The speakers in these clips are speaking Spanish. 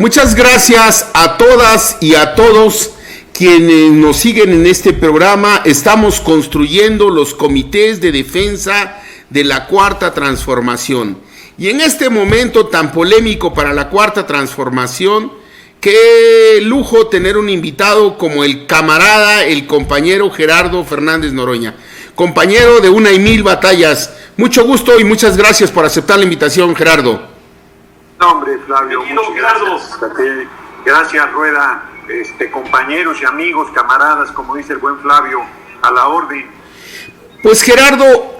Muchas gracias a todas y a todos quienes nos siguen en este programa. Estamos construyendo los comités de defensa de la Cuarta Transformación. Y en este momento tan polémico para la Cuarta Transformación, qué lujo tener un invitado como el camarada, el compañero Gerardo Fernández Noroña, compañero de una y mil batallas. Mucho gusto y muchas gracias por aceptar la invitación, Gerardo. No, hombre, Flavio, muchas gracias. Gracias, Rueda, compañeros y amigos, camaradas, como dice el buen Flavio, a la orden. Pues Gerardo,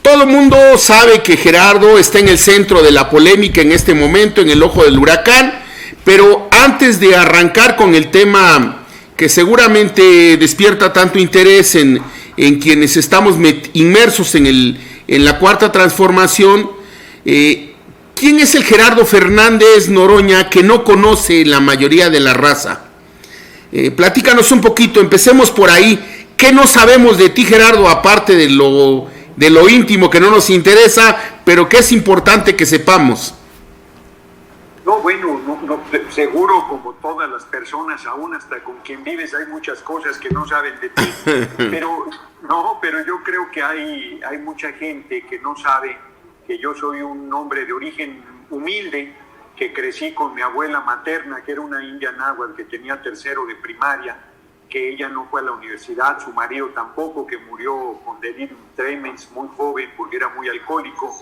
todo el mundo sabe que Gerardo está en el centro de la polémica en este momento, en el ojo del huracán, pero antes de arrancar con el tema que seguramente despierta tanto interés en quienes estamos inmersos en la Cuarta Transformación, ¿quién es el Gerardo Fernández Noroña que no conoce la mayoría de la raza? Platícanos un poquito, empecemos por ahí. ¿Qué no sabemos de ti, Gerardo, aparte de lo íntimo que no nos interesa, pero que es importante que sepamos? No, bueno, seguro como todas las personas, aún hasta con quien vives, hay muchas cosas que no saben de ti. pero yo creo que hay mucha gente que no sabe que yo soy un hombre de origen humilde, que crecí con mi abuela materna, que era una india náhuatl que tenía tercero de primaria, que ella no fue a la universidad, su marido tampoco, que murió con delirium tremens muy joven porque era muy alcohólico,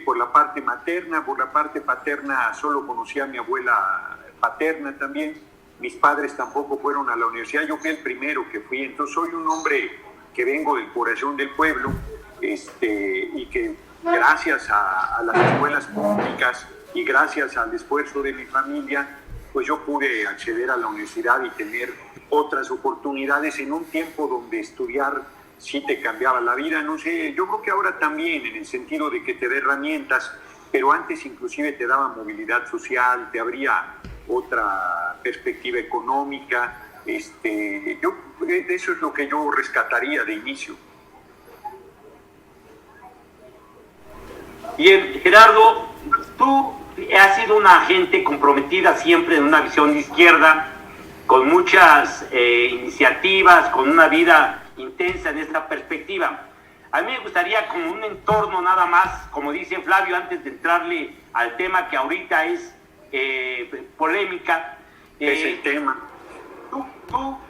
por la parte materna. Por la parte paterna solo conocía a mi abuela paterna también. Mis padres tampoco fueron a la universidad, yo fui el primero que fui. Entonces soy un hombre que vengo del corazón del pueblo, y que gracias a las escuelas públicas y gracias al esfuerzo de mi familia, pues yo pude acceder a la universidad y tener otras oportunidades en un tiempo donde estudiar sí te cambiaba la vida. No sé, yo creo que ahora también, en el sentido de que te da herramientas, pero antes inclusive te daba movilidad social, te abría otra perspectiva económica. Eso es lo que yo rescataría de inicio. Bien, Gerardo, tú has sido una gente comprometida siempre en una visión de izquierda, con muchas iniciativas, con una vida intensa en esta perspectiva. A mí me gustaría, como un entorno nada más, como dice Flavio, antes de entrarle al tema que ahorita es polémica. Es el tema. ¿Tú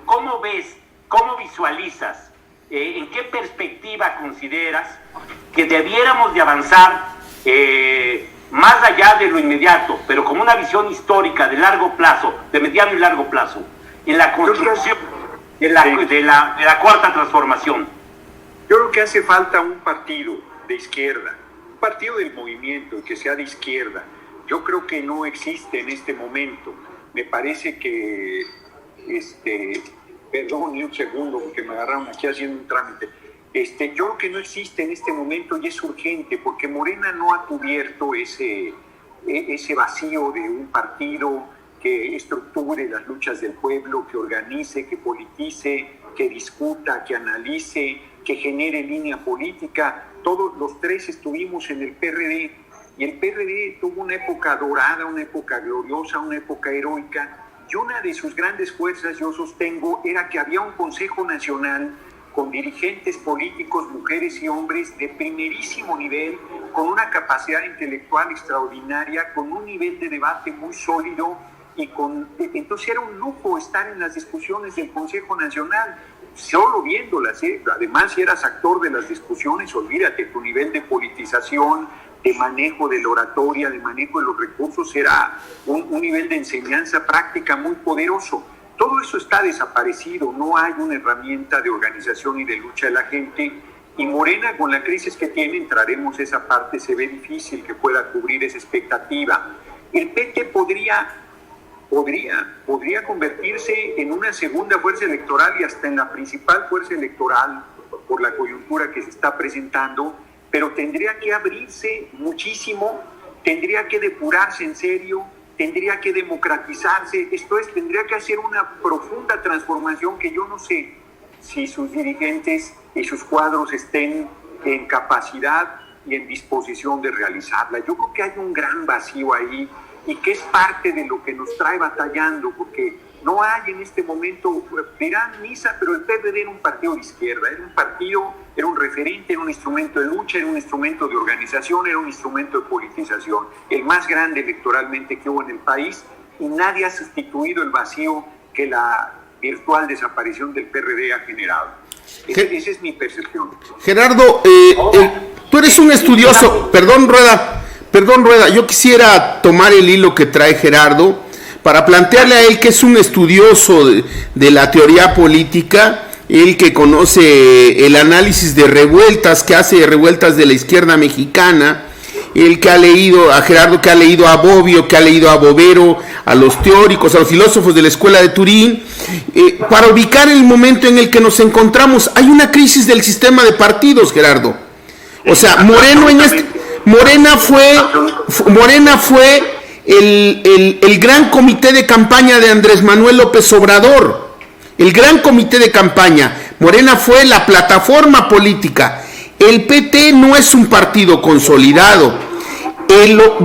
cómo ves, cómo visualizas, en qué perspectiva consideras que debiéramos de avanzar más allá de lo inmediato, pero como una visión histórica de largo plazo, de mediano y largo plazo, en la construcción de la Cuarta Transformación? Yo creo que hace falta un partido de izquierda, un partido del movimiento que sea de izquierda. Yo creo que no existe en este momento. Me parece que, perdón, un segundo, porque me agarraron aquí haciendo un trámite. Yo creo que no existe en este momento y es urgente, porque Morena no ha cubierto ese vacío de un partido que estructure las luchas del pueblo, que organice, que politice, que discuta, que analice, que genere línea política. Todos los tres estuvimos en el PRD, y el PRD tuvo una época dorada, una época gloriosa, una época heroica, y una de sus grandes fuerzas, yo sostengo, era que había un Consejo Nacional con dirigentes políticos, mujeres y hombres de primerísimo nivel, con una capacidad intelectual extraordinaria, con un nivel de debate muy sólido, entonces era un lujo estar en las discusiones del Consejo Nacional, solo viéndolas. Además, si eras actor de las discusiones, olvídate, tu nivel de politización, de manejo de la oratoria, de manejo de los recursos, era un nivel de enseñanza práctica muy poderoso. Todo eso está desaparecido, no hay una herramienta de organización y de lucha de la gente, y Morena, con la crisis que tiene, entraremos a esa parte, se ve difícil que pueda cubrir esa expectativa. El PT podría convertirse en una segunda fuerza electoral y hasta en la principal fuerza electoral por la coyuntura que se está presentando, pero tendría que abrirse muchísimo, tendría que depurarse en serio, tendría que democratizarse, esto es, tendría que hacer una profunda transformación que yo no sé si sus dirigentes y sus cuadros estén en capacidad y en disposición de realizarla. Yo creo que hay un gran vacío ahí y que es parte de lo que nos trae batallando, porque no hay en este momento, dirán misa, pero el PRD era un partido de izquierda, era un referente, era un instrumento de lucha, era un instrumento de organización, era un instrumento de politización, el más grande electoralmente que hubo en el país, y nadie ha sustituido el vacío que la virtual desaparición del PRD ha generado. Esa es mi percepción. Gerardo, tú eres un estudioso, perdón Rueda, yo quisiera tomar el hilo que trae Gerardo para plantearle a él que es un estudioso de la teoría política, él que conoce el análisis de revueltas, que hace revueltas de la izquierda mexicana, él que ha leído, a Gerardo que ha leído a Bobbio, que ha leído a Bovero, a los teóricos, a los filósofos de la escuela de Turín, para ubicar el momento en el que nos encontramos. Hay una crisis del sistema de partidos, Gerardo. O sea, Morena fue el gran comité de campaña de Andrés Manuel López Obrador. El gran comité de campaña. Morena fue la plataforma política. El PT no es un partido consolidado.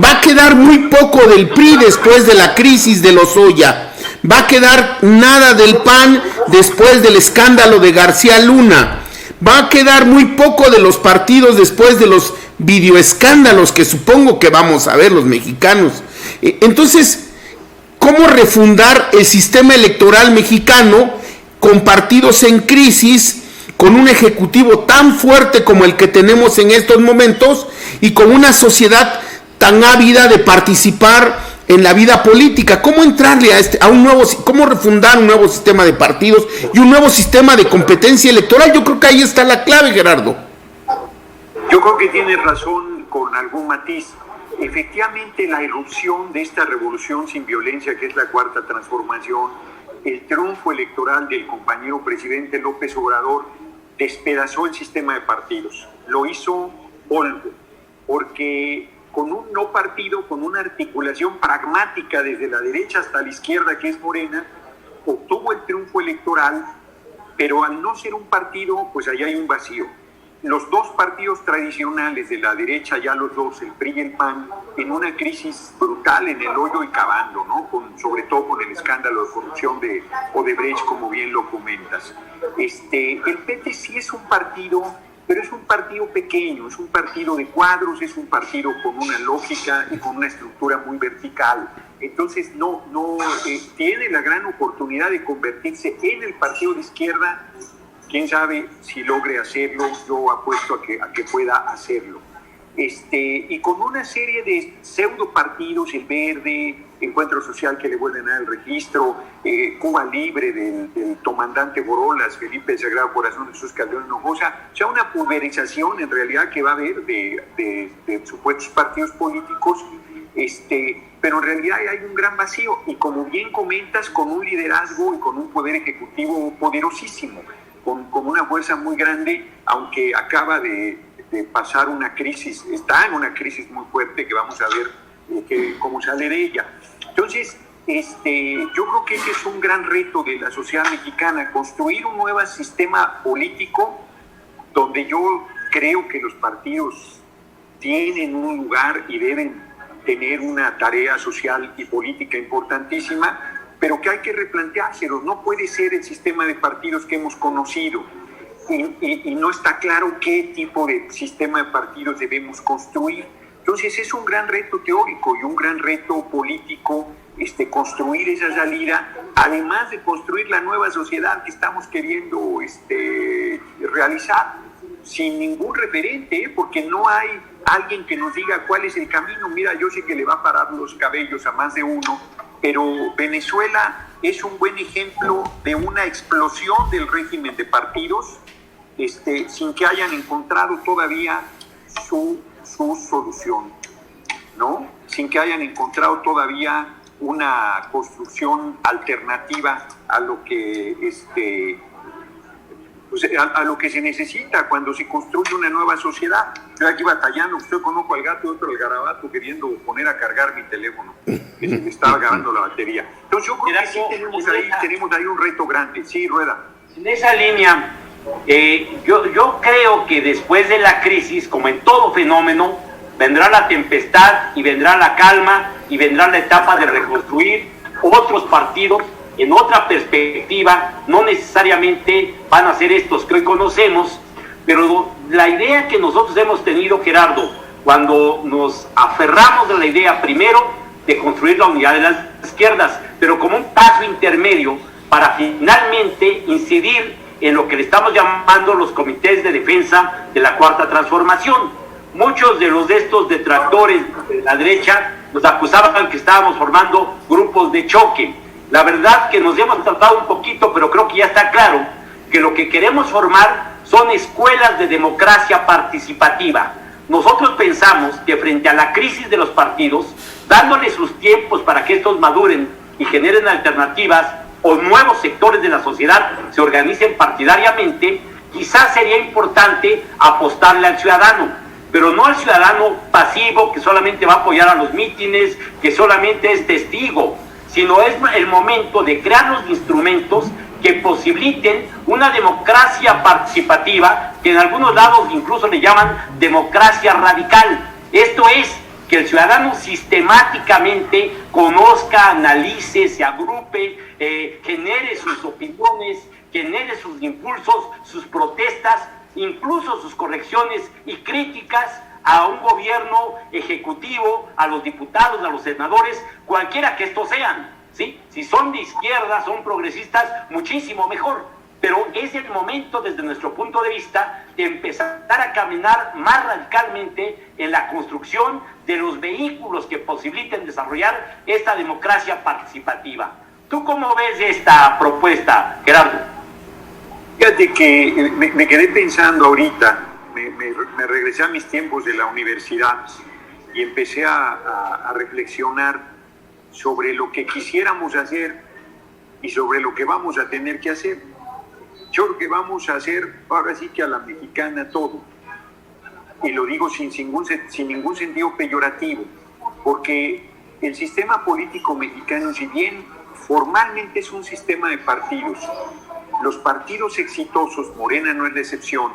Va a quedar muy poco del PRI después de la crisis de Lozoya. Va a quedar nada del PAN después del escándalo de García Luna. Va a quedar muy poco de los partidos después de los videoescándalos que supongo que vamos a ver los mexicanos. Entonces, ¿cómo refundar el sistema electoral mexicano con partidos en crisis, con un ejecutivo tan fuerte como el que tenemos en estos momentos y con una sociedad tan ávida de participar en la vida política? ¿Cómo entrarle cómo refundar un nuevo sistema de partidos y un nuevo sistema de competencia electoral? Yo creo que ahí está la clave, Gerardo. Yo creo que tienes razón con algún matiz. Efectivamente, la irrupción de esta revolución sin violencia, que es la cuarta transformación, el triunfo electoral del compañero presidente López Obrador, despedazó el sistema de partidos. Lo hizo polvo, porque con un no partido, con una articulación pragmática desde la derecha hasta la izquierda, que es Morena, obtuvo el triunfo electoral, pero al no ser un partido, pues allá hay un vacío. Los dos partidos tradicionales de la derecha, ya los dos, el PRI y el PAN, en una crisis brutal en el hoyo y cavando, ¿no? Sobre todo con el escándalo de corrupción de Odebrecht, como bien lo comentas. El PT sí es un partido, pero es un partido pequeño, es un partido de cuadros, es un partido con una lógica y con una estructura muy vertical. Entonces no tiene la gran oportunidad de convertirse en el partido de izquierda. Quién sabe si logre hacerlo, yo apuesto a que pueda hacerlo. Y con una serie de pseudo partidos, el Verde, Encuentro Social, que le vuelven a dar el registro, Cuba Libre del comandante Borolas, Felipe del Sagrado Corazón de Jesús Calderón Hinojosa, o sea, una pulverización en realidad que va a haber de supuestos partidos políticos, pero en realidad hay un gran vacío, y como bien comentas, con un liderazgo y con un poder ejecutivo poderosísimo, con una fuerza muy grande, aunque acaba de pasar una crisis, está en una crisis muy fuerte que vamos a ver cómo sale de ella. Entonces, yo creo que ese es un gran reto de la sociedad mexicana, construir un nuevo sistema político donde yo creo que los partidos tienen un lugar y deben tener una tarea social y política importantísima, pero que hay que replanteárselo. No puede ser el sistema de partidos que hemos conocido y no está claro qué tipo de sistema de partidos debemos construir. Entonces es un gran reto teórico y un gran reto político construir esa salida, además de construir la nueva sociedad que estamos queriendo realizar sin ningún referente, porque no hay alguien que nos diga cuál es el camino. Mira, yo sé que le va a parar los cabellos a más de uno, pero Venezuela es un buen ejemplo de una explosión del régimen de partidos sin que hayan encontrado todavía su solución, ¿no? Sin que hayan encontrado todavía una construcción alternativa a lo que a lo que se necesita cuando se construye una nueva sociedad. Yo aquí batallando, usted conozco al gato y otro al garabato queriendo poner a cargar mi teléfono, que se me estaba acabando la batería. Entonces yo creo que sí tenemos ahí un reto grande. Sí, Rueda. En esa línea, yo creo que después de la crisis, como en todo fenómeno, vendrá la tempestad y vendrá la calma, y vendrá la etapa de reconstruir otros partidos en otra perspectiva. No necesariamente van a ser estos que hoy conocemos, pero la idea que nosotros hemos tenido, Gerardo, cuando nos aferramos a la idea primero de construir la unidad de las izquierdas, pero como un paso intermedio para finalmente incidir en lo que le estamos llamando los comités de defensa de la Cuarta Transformación. Muchos de estos detractores de la derecha nos acusaban que estábamos formando grupos de choque. La verdad que nos hemos tratado un poquito, pero creo que ya está claro que lo que queremos formar son escuelas de democracia participativa. Nosotros pensamos que frente a la crisis de los partidos, dándoles sus tiempos para que estos maduren y generen alternativas o nuevos sectores de la sociedad se organicen partidariamente, quizás sería importante apostarle al ciudadano, pero no al ciudadano pasivo que solamente va a apoyar a los mítines, que solamente es testigo, sino es el momento de crear los instrumentos que posibiliten una democracia participativa, que en algunos lados incluso le llaman democracia radical. Esto es, que el ciudadano sistemáticamente conozca, analice, se agrupe, genere sus opiniones, genere sus impulsos, sus protestas, incluso sus correcciones y críticas a un gobierno ejecutivo, a los diputados, a los senadores, cualquiera que estos sean, ¿sí? Si son de izquierda, son progresistas, muchísimo mejor. Pero es el momento, desde nuestro punto de vista, de empezar a caminar más radicalmente en la construcción de los vehículos que posibiliten desarrollar esta democracia participativa. ¿Tú cómo ves esta propuesta, Gerardo? Fíjate que me quedé pensando ahorita, me regresé a mis tiempos de la universidad y empecé a reflexionar sobre lo que quisiéramos hacer y sobre lo que vamos a tener que hacer. Yo creo que vamos a hacer ahora sí que a la mexicana todo, y lo digo sin ningún sentido peyorativo, porque el sistema político mexicano, si bien formalmente es un sistema de partidos, los partidos exitosos, Morena no es la excepción,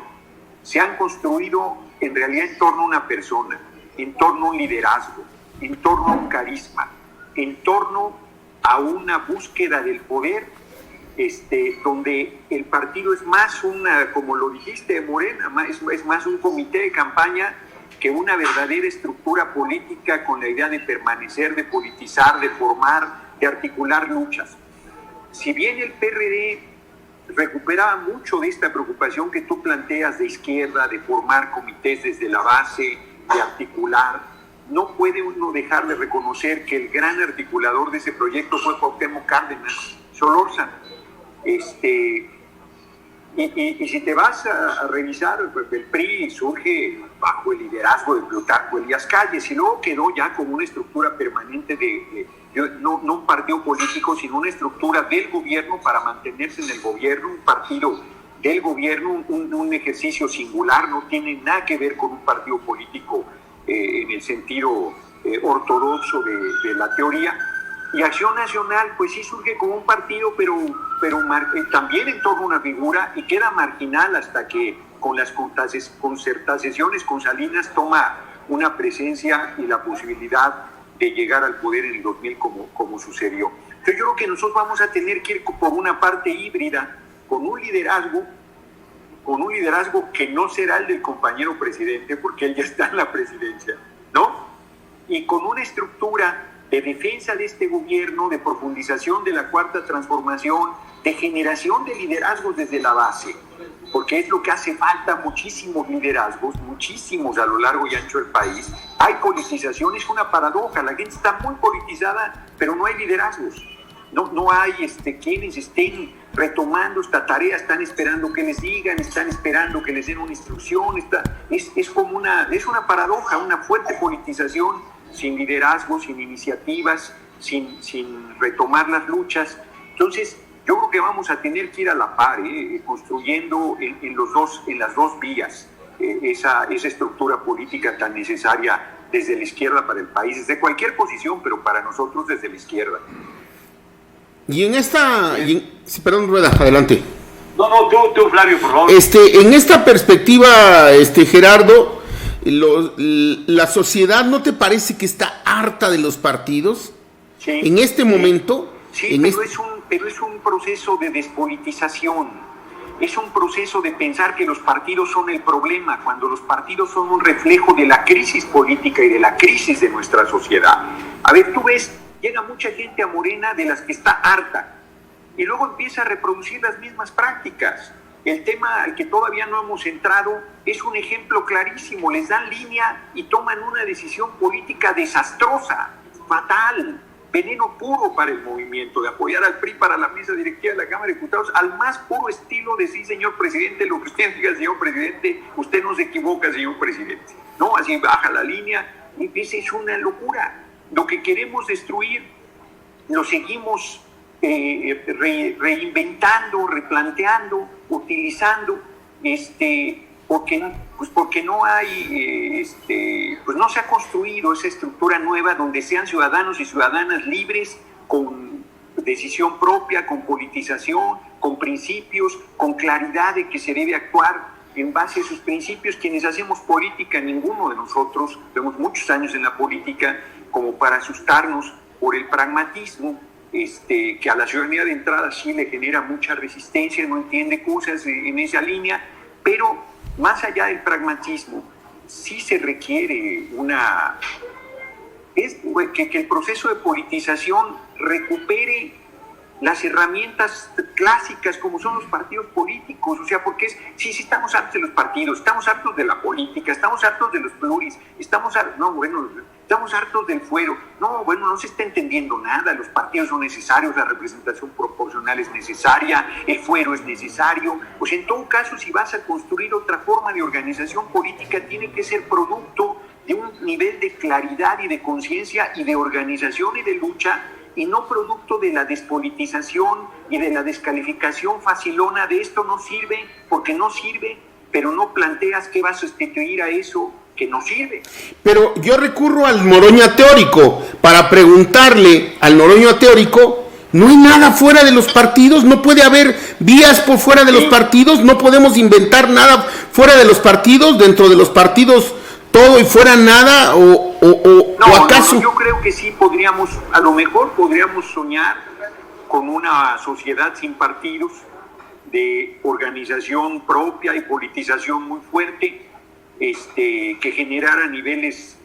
se han construido en realidad en torno a una persona, en torno a un liderazgo, en torno a un carisma, en torno a una búsqueda del poder, donde el partido es más como lo dijiste, Morena, es más un comité de campaña que una verdadera estructura política con la idea de permanecer, de politizar, de formar, de articular luchas. Si bien el PRD recuperaba mucho de esta preocupación que tú planteas de izquierda, de formar comités desde la base, de articular, no puede uno dejar de reconocer que el gran articulador de ese proyecto fue Cuauhtémoc Cárdenas, Solórzano. Y si te vas a revisar, el PRI surge bajo el liderazgo de Plutarco Elías Calles y luego quedó ya como una estructura permanente no un partido político, sino una estructura del gobierno para mantenerse en el gobierno, un partido del gobierno, un ejercicio singular, no tiene nada que ver con un partido político en el sentido ortodoxo de la teoría. Y Acción Nacional, pues sí surge como un partido, pero también en torno a una figura, y queda marginal hasta que con las concertaciones con Salinas toma una presencia y la posibilidad de llegar al poder en el 2000 como sucedió. Entonces yo creo que nosotros vamos a tener que ir por una parte híbrida, con un liderazgo que no será el del compañero presidente, porque él ya está en la presidencia, ¿no? Y con una estructura de defensa de este gobierno, de profundización de la Cuarta Transformación, de generación de liderazgos desde la base, porque es lo que hace falta, muchísimos liderazgos, muchísimos a lo largo y ancho del país. Hay politización, es una paradoja, la gente está muy politizada, pero no hay liderazgos, no hay quienes estén retomando esta tarea, están esperando que les digan, están esperando que les den una instrucción, es una paradoja, una fuerte politización, sin liderazgo, sin iniciativas, sin retomar las luchas. Entonces, yo creo que vamos a tener que ir a la par, construyendo en las dos vías esa estructura política tan necesaria desde la izquierda para el país, desde cualquier posición, pero para nosotros desde la izquierda. Y perdón, Rueda, adelante. No, tú, Flavio, por favor. En esta perspectiva, Gerardo, la sociedad, ¿no te parece que está harta de los partidos? Sí. En este momento... Sí, pero es un proceso de despolitización. Es un proceso de pensar que los partidos son el problema, cuando los partidos son un reflejo de la crisis política y de la crisis de nuestra sociedad. A ver, tú ves, llega mucha gente a Morena de las que está harta y luego empieza a reproducir las mismas prácticas. El tema al que todavía no hemos entrado es un ejemplo clarísimo. Les dan línea y toman una decisión política desastrosa, fatal, veneno puro para el movimiento, de apoyar al PRI para la mesa directiva de la Cámara de Diputados, al más puro estilo de sí, señor presidente, lo que usted diga, señor presidente, usted no se equivoca, señor presidente. No, así baja la línea y esa es una locura. Lo que queremos destruir lo seguimos reinventando, replanteando, utilizando, porque no hay, pues no se ha construido esa estructura nueva donde sean ciudadanos y ciudadanas libres, con decisión propia, con politización, con principios, con claridad de que se debe actuar en base a sus principios. Quienes hacemos política, ninguno de nosotros, tenemos muchos años en la política, como para asustarnos por el pragmatismo, que a la ciudadanía de entrada sí le genera mucha resistencia, no entiende cosas en esa línea, pero más allá del pragmatismo, sí se requiere que el proceso de politización recupere las herramientas clásicas como son los partidos políticos. O sea, porque sí estamos hartos de los partidos, estamos hartos de la política, estamos hartos de los pluris, estamos hartos del fuero. No se está entendiendo nada. Los partidos son necesarios, la representación proporcional es necesaria, el fuero es necesario. Pues en todo caso, si vas a construir otra forma de organización política, tiene que ser producto de un nivel de claridad y de conciencia y de organización y de lucha, y no producto de la despolitización y de la descalificación facilona de esto no sirve, porque no sirve, pero no planteas qué va a sustituir a eso que no sirve. Pero yo recurro al Noroña teórico para preguntarle al Noroña teórico, ¿no hay nada fuera de los partidos? ¿No puede haber vías por fuera de los partidos? ¿No podemos inventar nada fuera de los partidos? ¿Dentro de los partidos todo y fuera nada? ¿O acaso? No, yo creo que sí a lo mejor podríamos soñar con una sociedad sin partidos, de organización propia y politización muy fuerte, que generara niveles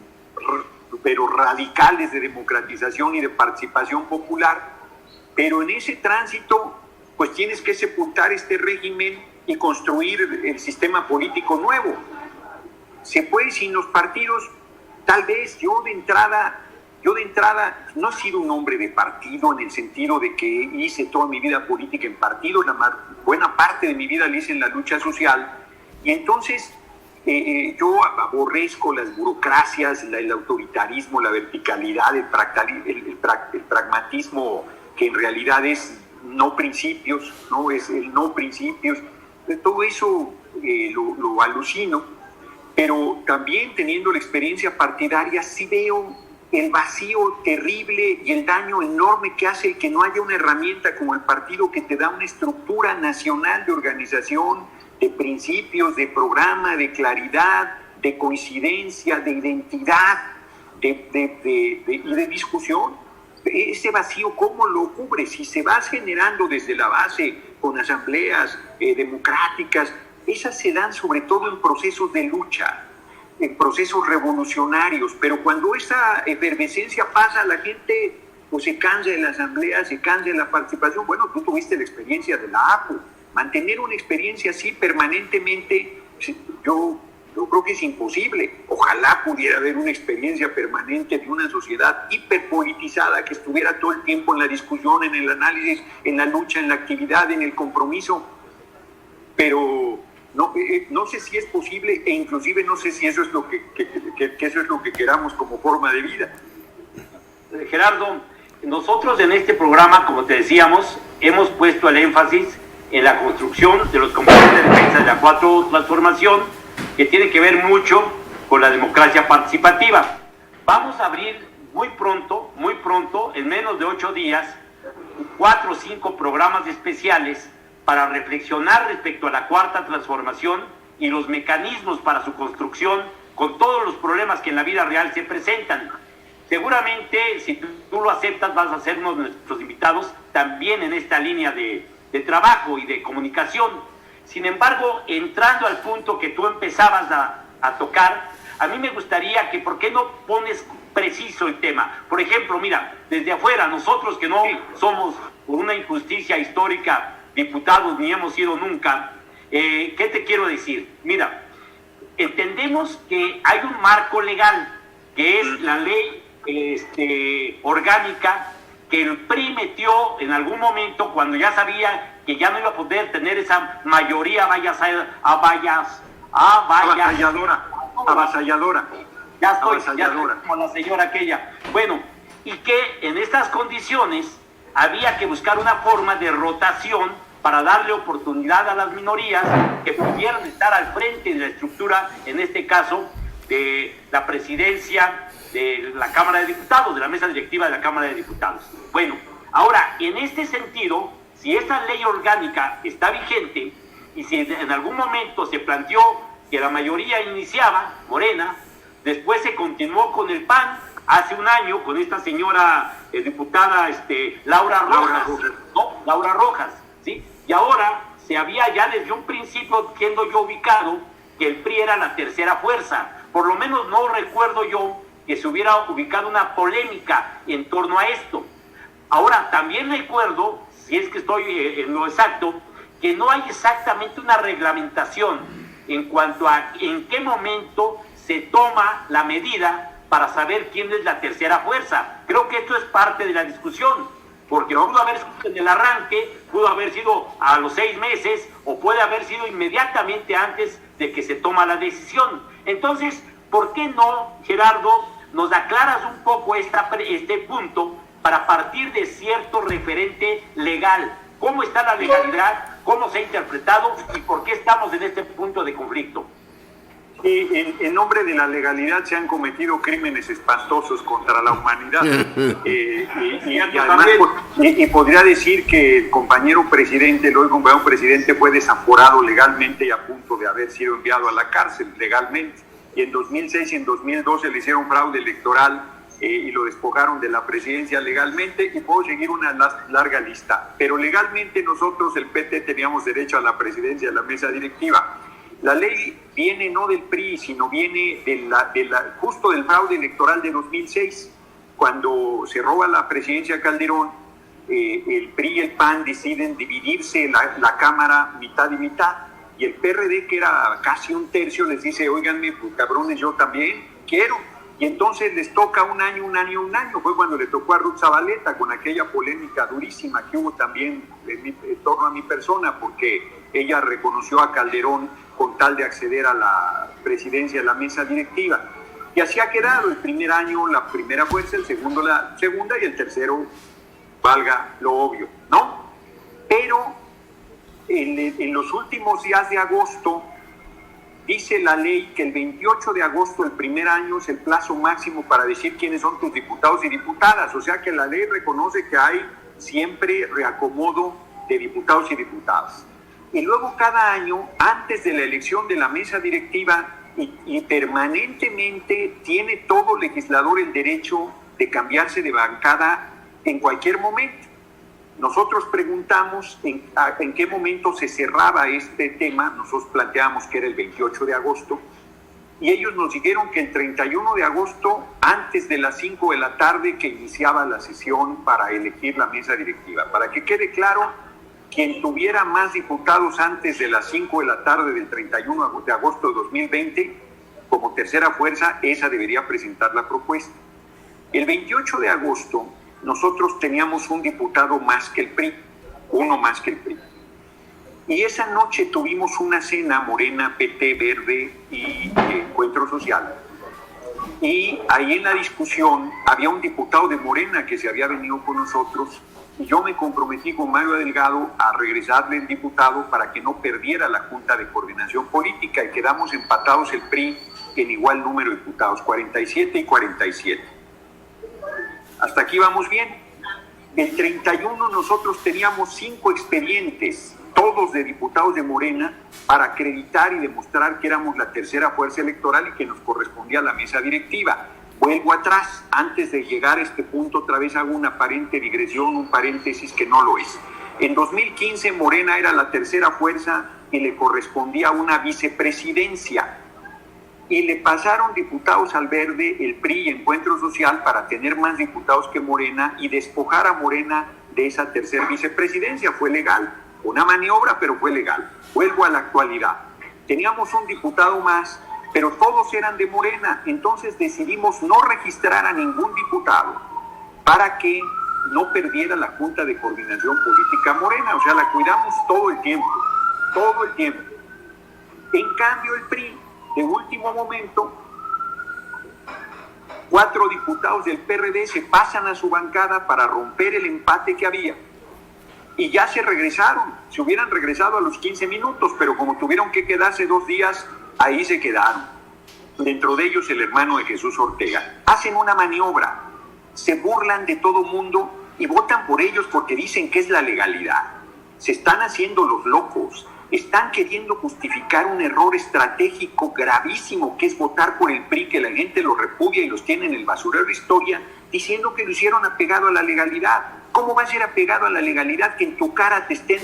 pero radicales de democratización y de participación popular, pero en ese tránsito pues tienes que sepultar este régimen y construir el sistema político nuevo. Se puede sin los partidos. Tal vez yo de entrada no he sido un hombre de partido en el sentido de que hice toda mi vida política en partido, buena parte de mi vida la hice en la lucha social, y entonces yo aborrezco las burocracias, el autoritarismo, la verticalidad, el pragmatismo, que en realidad es no principios, todo eso lo alucino. Pero también teniendo la experiencia partidaria, sí veo el vacío terrible y el daño enorme que hace que no haya una herramienta como el partido que te da una estructura nacional de organización, de principios, de programa, de claridad, de coincidencia, de identidad y de discusión. Ese vacío, ¿cómo lo cubre? Si se va generando desde la base con asambleas democráticas, esas se dan sobre todo en procesos de lucha, en procesos revolucionarios, pero cuando esa efervescencia pasa, la gente pues se cansa de la asamblea, se cansa de la participación. Bueno, tú tuviste la experiencia de la APU. Mantener una experiencia así permanentemente, yo creo que es imposible. Ojalá pudiera haber una experiencia permanente de una sociedad hiperpolitizada que estuviera todo el tiempo en la discusión, en el análisis, en la lucha, en la actividad, en el compromiso, pero no sé si es posible, e inclusive no sé si eso es lo que eso es lo que queramos como forma de vida. Gerardo, nosotros en este programa, como te decíamos, hemos puesto el énfasis en la construcción de los componentes de defensa de la 4 transformación, que tiene que ver mucho con la democracia participativa. Vamos a abrir muy pronto, en menos de 8 días, 4 o 5 programas especiales para reflexionar respecto a la 4ª transformación y los mecanismos para su construcción con todos los problemas que en la vida real se presentan. Seguramente, si tú lo aceptas, vas a ser uno de nuestros invitados también en esta línea de trabajo y de comunicación. Sin embargo, entrando al punto que tú empezabas a tocar, a mí me gustaría que, ¿por qué no pones preciso el tema? Por ejemplo, mira, desde afuera, nosotros que no somos, por una injusticia histórica, diputados ni hemos sido nunca, ¿qué te quiero decir? Mira, entendemos que hay un marco legal, que es la ley orgánica que el PRI metió en algún momento cuando ya sabía que ya no iba a poder tener esa mayoría avasalladora. Ya estoy como la señora aquella. Bueno, y que en estas condiciones había que buscar una forma de rotación para darle oportunidad a las minorías que pudieran estar al frente de la estructura, en este caso, de la presidencia de la Cámara de Diputados, de la mesa directiva de la Cámara de Diputados. Bueno, ahora, en este sentido, si esta ley orgánica está vigente y si en algún momento se planteó que la mayoría iniciaba, Morena, después se continuó con el PAN, hace un año con esta señora diputada Laura Rojas, ¿sí? Y ahora se había ya desde un principio, siendo yo ubicado, que el PRI era la tercera fuerza. Por lo menos no recuerdo yo que se hubiera ubicado una polémica en torno a esto. Ahora, también recuerdo, si es que estoy en lo exacto, que no hay exactamente una reglamentación en cuanto a en qué momento se toma la medida para saber quién es la tercera fuerza. Creo que esto es parte de la discusión, porque pudo haber sido en el arranque, pudo haber sido a los 6 meses, o puede haber sido inmediatamente antes de que se toma la decisión. Entonces, ¿por qué no, Gerardo, nos aclaras un poco este punto para partir de cierto referente legal? ¿Cómo está la legalidad? ¿Cómo se ha interpretado? ¿Y por qué estamos en este punto de conflicto? En nombre de la legalidad se han cometido crímenes espantosos contra la humanidad. Y podría decir que el compañero presidente, el hoy compañero presidente, fue desaforado legalmente y a punto de haber sido enviado a la cárcel legalmente. Y en 2006 y en 2012 le hicieron fraude electoral y lo despojaron de la presidencia legalmente, y puedo seguir una larga lista. Pero legalmente nosotros, el PT, teníamos derecho a la presidencia de la mesa directiva. La ley viene no del PRI, sino viene justo del fraude electoral de 2006, cuando se roba la presidencia de Calderón. El PRI y el PAN deciden dividirse la Cámara mitad y mitad, y el PRD, que era casi un tercio, les dice: óiganme, pues cabrones, yo también quiero. Y entonces les toca un año. Fue cuando le tocó a Ruth Zabaleta, con aquella polémica durísima que hubo también en torno a mi persona, porque ella reconoció a Calderón con tal de acceder a la presidencia de la mesa directiva. Y así ha quedado: el primer año la primera fuerza, el segundo la segunda, y el tercero, valga lo obvio, ¿no? Pero en los últimos días de agosto, dice la ley que el 28 de agosto del primer año es el plazo máximo para decir quiénes son tus diputados y diputadas. O sea que la ley reconoce que hay siempre reacomodo de diputados y diputadas. Y luego cada año, antes de la elección de la mesa directiva, y permanentemente tiene todo legislador el derecho de cambiarse de bancada en cualquier momento. Nosotros preguntamos en qué momento se cerraba este tema. Nosotros planteamos que era el 28 de agosto, y ellos nos dijeron que el 31 de agosto, antes de las 5 de la tarde, que iniciaba la sesión para elegir la mesa directiva. Para que quede claro, quien tuviera más diputados antes de las 5 de la tarde del 31 de agosto de 2020, como tercera fuerza, esa debería presentar la propuesta. El 28 de agosto, nosotros teníamos un diputado más que el PRI, uno más que el PRI. Y esa noche tuvimos una cena, Morena, PT, Verde y Encuentro Social. Y ahí en la discusión había un diputado de Morena que se había venido con nosotros, y yo me comprometí con Mario Delgado a regresarle el diputado para que no perdiera la Junta de Coordinación Política, y quedamos empatados el PRI en igual número de diputados, 47 y 47. Hasta aquí vamos bien. El 31 nosotros teníamos 5 expedientes todos de diputados de Morena, para acreditar y demostrar que éramos la tercera fuerza electoral y que nos correspondía la mesa directiva. Vuelvo atrás, antes de llegar a este punto, otra vez hago una aparente digresión, un paréntesis que no lo es. En 2015 Morena era la tercera fuerza y le correspondía una vicepresidencia. Y le pasaron diputados al Verde, el PRI y Encuentro Social para tener más diputados que Morena y despojar a Morena de esa tercera vicepresidencia. Fue legal, una maniobra, pero fue legal. Vuelvo a la actualidad. Teníamos un diputado más, pero todos eran de Morena. Entonces decidimos no registrar a ningún diputado para que no perdiera la Junta de Coordinación Política Morena. O sea, la cuidamos todo el tiempo. En cambio, el PRI, de último momento, 4 diputados del PRD se pasan a su bancada para romper el empate que había. Y ya se regresaron, se hubieran regresado a los 15 minutos, pero como tuvieron que quedarse 2 días, ahí se quedaron. Dentro de ellos el hermano de Jesús Ortega. Hacen una maniobra, se burlan de todo mundo y votan por ellos porque dicen que es la legalidad. Se están haciendo los locos, están queriendo justificar un error estratégico gravísimo que es votar por el PRI, que la gente lo repudia y los tiene en el basurero de historia, diciendo que lo hicieron apegado a la legalidad. ¿Cómo va a ser apegado a la legalidad que en tu cara te estén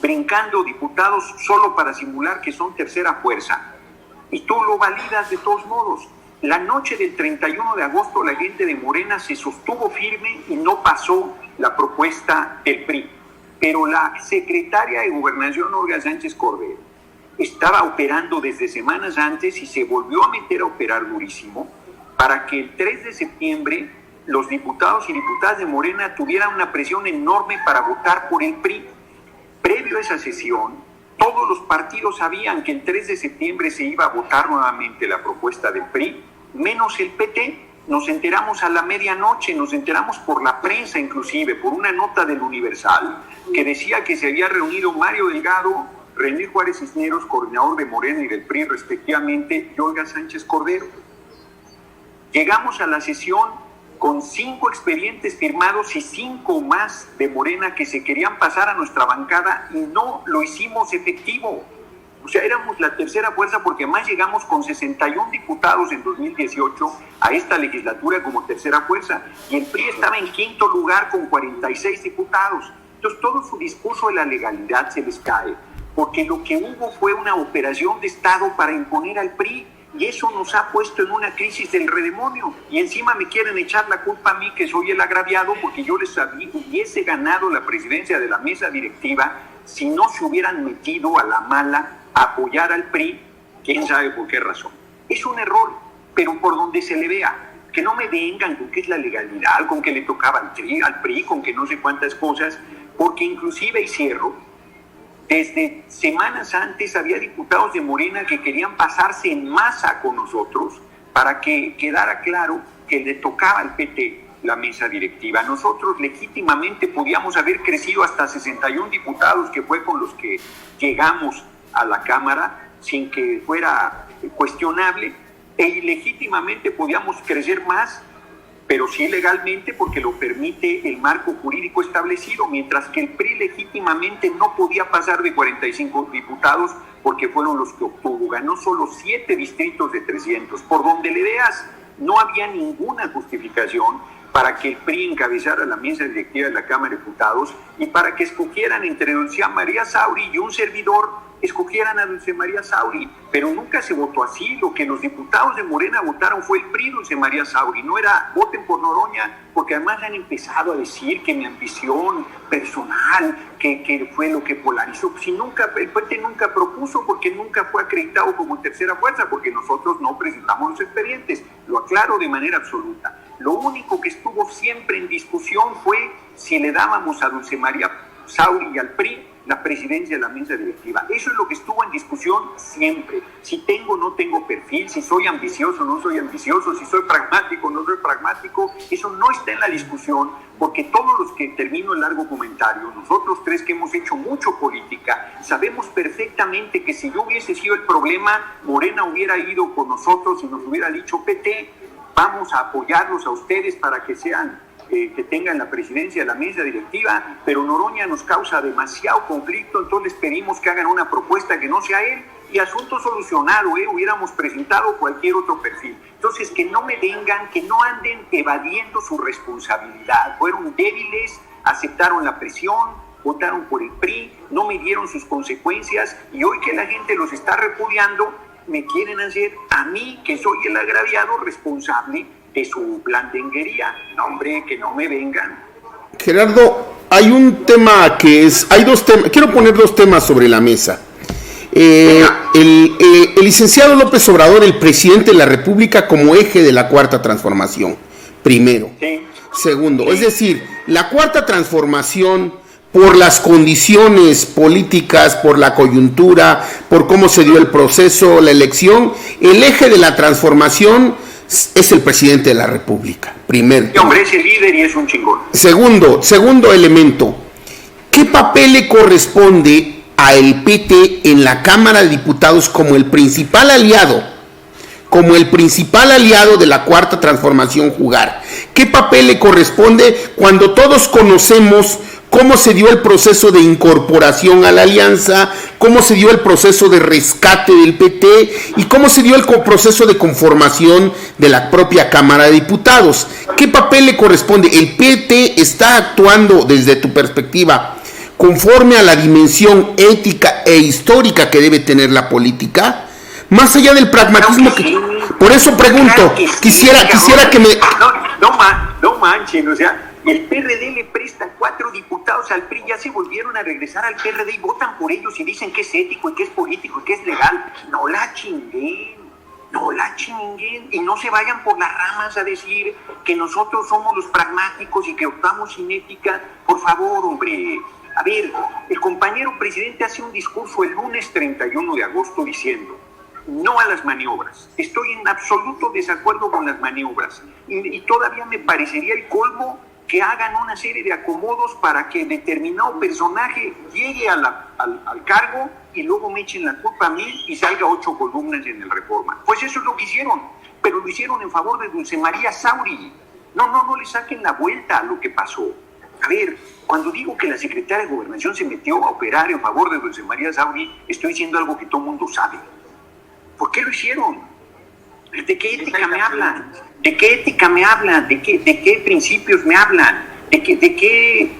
brincando diputados solo para simular que son tercera fuerza? Y tú lo validas de todos modos. La noche del 31 de agosto la gente de Morena se sostuvo firme y no pasó la propuesta del PRI. Pero la secretaria de Gobernación, Olga Sánchez Cordero, estaba operando desde semanas antes y se volvió a meter a operar durísimo para que el 3 de septiembre los diputados y diputadas de Morena tuvieran una presión enorme para votar por el PRI. Previo a esa sesión, todos los partidos sabían que el 3 de septiembre se iba a votar nuevamente la propuesta del PRI, menos el PT. Nos enteramos a la medianoche, nos enteramos por la prensa inclusive, por una nota del Universal, que decía que se había reunido Mario Delgado, René Juárez Cisneros, coordinador de Morena y del PRI respectivamente, y Olga Sánchez Cordero. Llegamos a la sesión con 5 expedientes firmados y 5 más de Morena que se querían pasar a nuestra bancada y no lo hicimos efectivo. O sea, éramos la tercera fuerza porque más llegamos con 61 diputados en 2018 a esta legislatura como tercera fuerza. Y el PRI estaba en 5º lugar con 46 diputados. Entonces todo su discurso de la legalidad se les cae. Porque lo que hubo fue una operación de Estado para imponer al PRI. Y eso nos ha puesto en una crisis del redemonio. Y encima me quieren echar la culpa a mí, que soy el agraviado, porque yo les hubiese ganado la presidencia de la mesa directiva si no se hubieran metido a la mala a apoyar al PRI, quién sabe por qué razón. Es un error, pero por donde se le vea. Que no me vengan con que es la legalidad, con que le tocaba al PRI, con que no sé cuántas cosas, porque inclusive, y cierro, desde semanas antes había diputados de Morena que querían pasarse en masa con nosotros para que quedara claro que le tocaba al PT la mesa directiva. Nosotros legítimamente podíamos haber crecido hasta 61 diputados, que fue con los que llegamos a la Cámara sin que fuera cuestionable, e ilegítimamente podíamos crecer más, pero sí legalmente porque lo permite el marco jurídico establecido, mientras que el PRI legítimamente no podía pasar de 45 diputados porque fueron los que obtuvo. Ganó solo 7 distritos de 300. Por donde le veas, no había ninguna justificación para que el PRI encabezara la mesa directiva de la Cámara de Diputados y para que escogieran entre Dulce María Sauri y un servidor, escogieran a Dulce María Sauri, pero nunca se votó así. Lo que los diputados de Morena votaron fue el PRI, Dulce María Sauri, no era voten por Noroña, porque además han empezado a decir que mi ambición personal, que fue lo que polarizó. Si nunca, el PT nunca propuso, porque nunca fue acreditado como tercera fuerza, porque nosotros no presentamos los expedientes, lo aclaro de manera absoluta. Lo único que estuvo siempre en discusión fue si le dábamos a Dulce María Sauri y al PRI la presidencia de la mesa directiva. Eso es lo que estuvo en discusión siempre. Si tengo o no tengo perfil, si soy ambicioso o no soy ambicioso, si soy pragmático o no soy pragmático, eso no está en la discusión, porque todos los que termino el largo comentario, nosotros 3 que hemos hecho mucho política, sabemos perfectamente que si yo hubiese sido el problema, Morena hubiera ido con nosotros y nos hubiera dicho: PT, vamos a apoyarlos a ustedes para que sean que tengan la presidencia de la mesa directiva, pero Noroña nos causa demasiado conflicto, entonces les pedimos que hagan una propuesta que no sea él y asunto solucionado, hubiéramos presentado cualquier otro perfil. Entonces, que no me vengan, que no anden evadiendo su responsabilidad. Fueron débiles, aceptaron la presión, votaron por el PRI, no midieron sus consecuencias y hoy que la gente los está repudiando, me quieren hacer a mí, que soy el agraviado, responsable de su blandenguería. No, hombre, que no me vengan. Gerardo, hay un tema hay dos temas, quiero poner dos temas sobre la mesa. El licenciado López Obrador, el presidente de la República, como eje de la Cuarta Transformación, primero. Sí. Segundo, es decir, la Cuarta Transformación, por las condiciones políticas, por la coyuntura, por cómo se dio el proceso, la elección, el eje de la transformación es el presidente de la República, primero. Y hombre, es el líder y es un chingón. Segundo elemento, ¿qué papel le corresponde a el PT en la Cámara de Diputados como el principal aliado de la Cuarta Transformación jugar? ¿Qué papel le corresponde cuando todos conocemos cómo se dio el proceso de incorporación a la alianza, cómo se dio el proceso de rescate del PT y cómo se dio el proceso de conformación de la propia Cámara de Diputados? ¿Qué papel le corresponde? ¿El PT está actuando desde tu perspectiva conforme a la dimensión ética e histórica que debe tener la política? Más allá del pragmatismo que... Por eso pregunto, quisiera que me... No manchen, o sea... El PRD le presta 4 diputados al PRI, ya se volvieron a regresar al PRD y votan por ellos y dicen que es ético y que es político y que es legal. No la chinguen y no se vayan por las ramas a decir que nosotros somos los pragmáticos y que optamos sin ética. Por favor, hombre. A ver, el compañero presidente hace un discurso el lunes 31 de agosto diciendo: no a las maniobras. Estoy en absoluto desacuerdo con las maniobras y todavía me parecería el colmo que hagan una serie de acomodos para que determinado personaje llegue al cargo y luego me echen la culpa a mí y salga 8 columnas en el Reforma. Pues eso es lo que hicieron, pero lo hicieron en favor de Dulce María Sauri. No le saquen la vuelta a lo que pasó. A ver, cuando digo que la secretaria de Gobernación se metió a operar en favor de Dulce María Sauri, estoy diciendo algo que todo el mundo sabe. ¿Por qué lo hicieron? ¿De qué ética me hablan? ¿De qué ética me hablan? ¿De qué principios me hablan? ¿De qué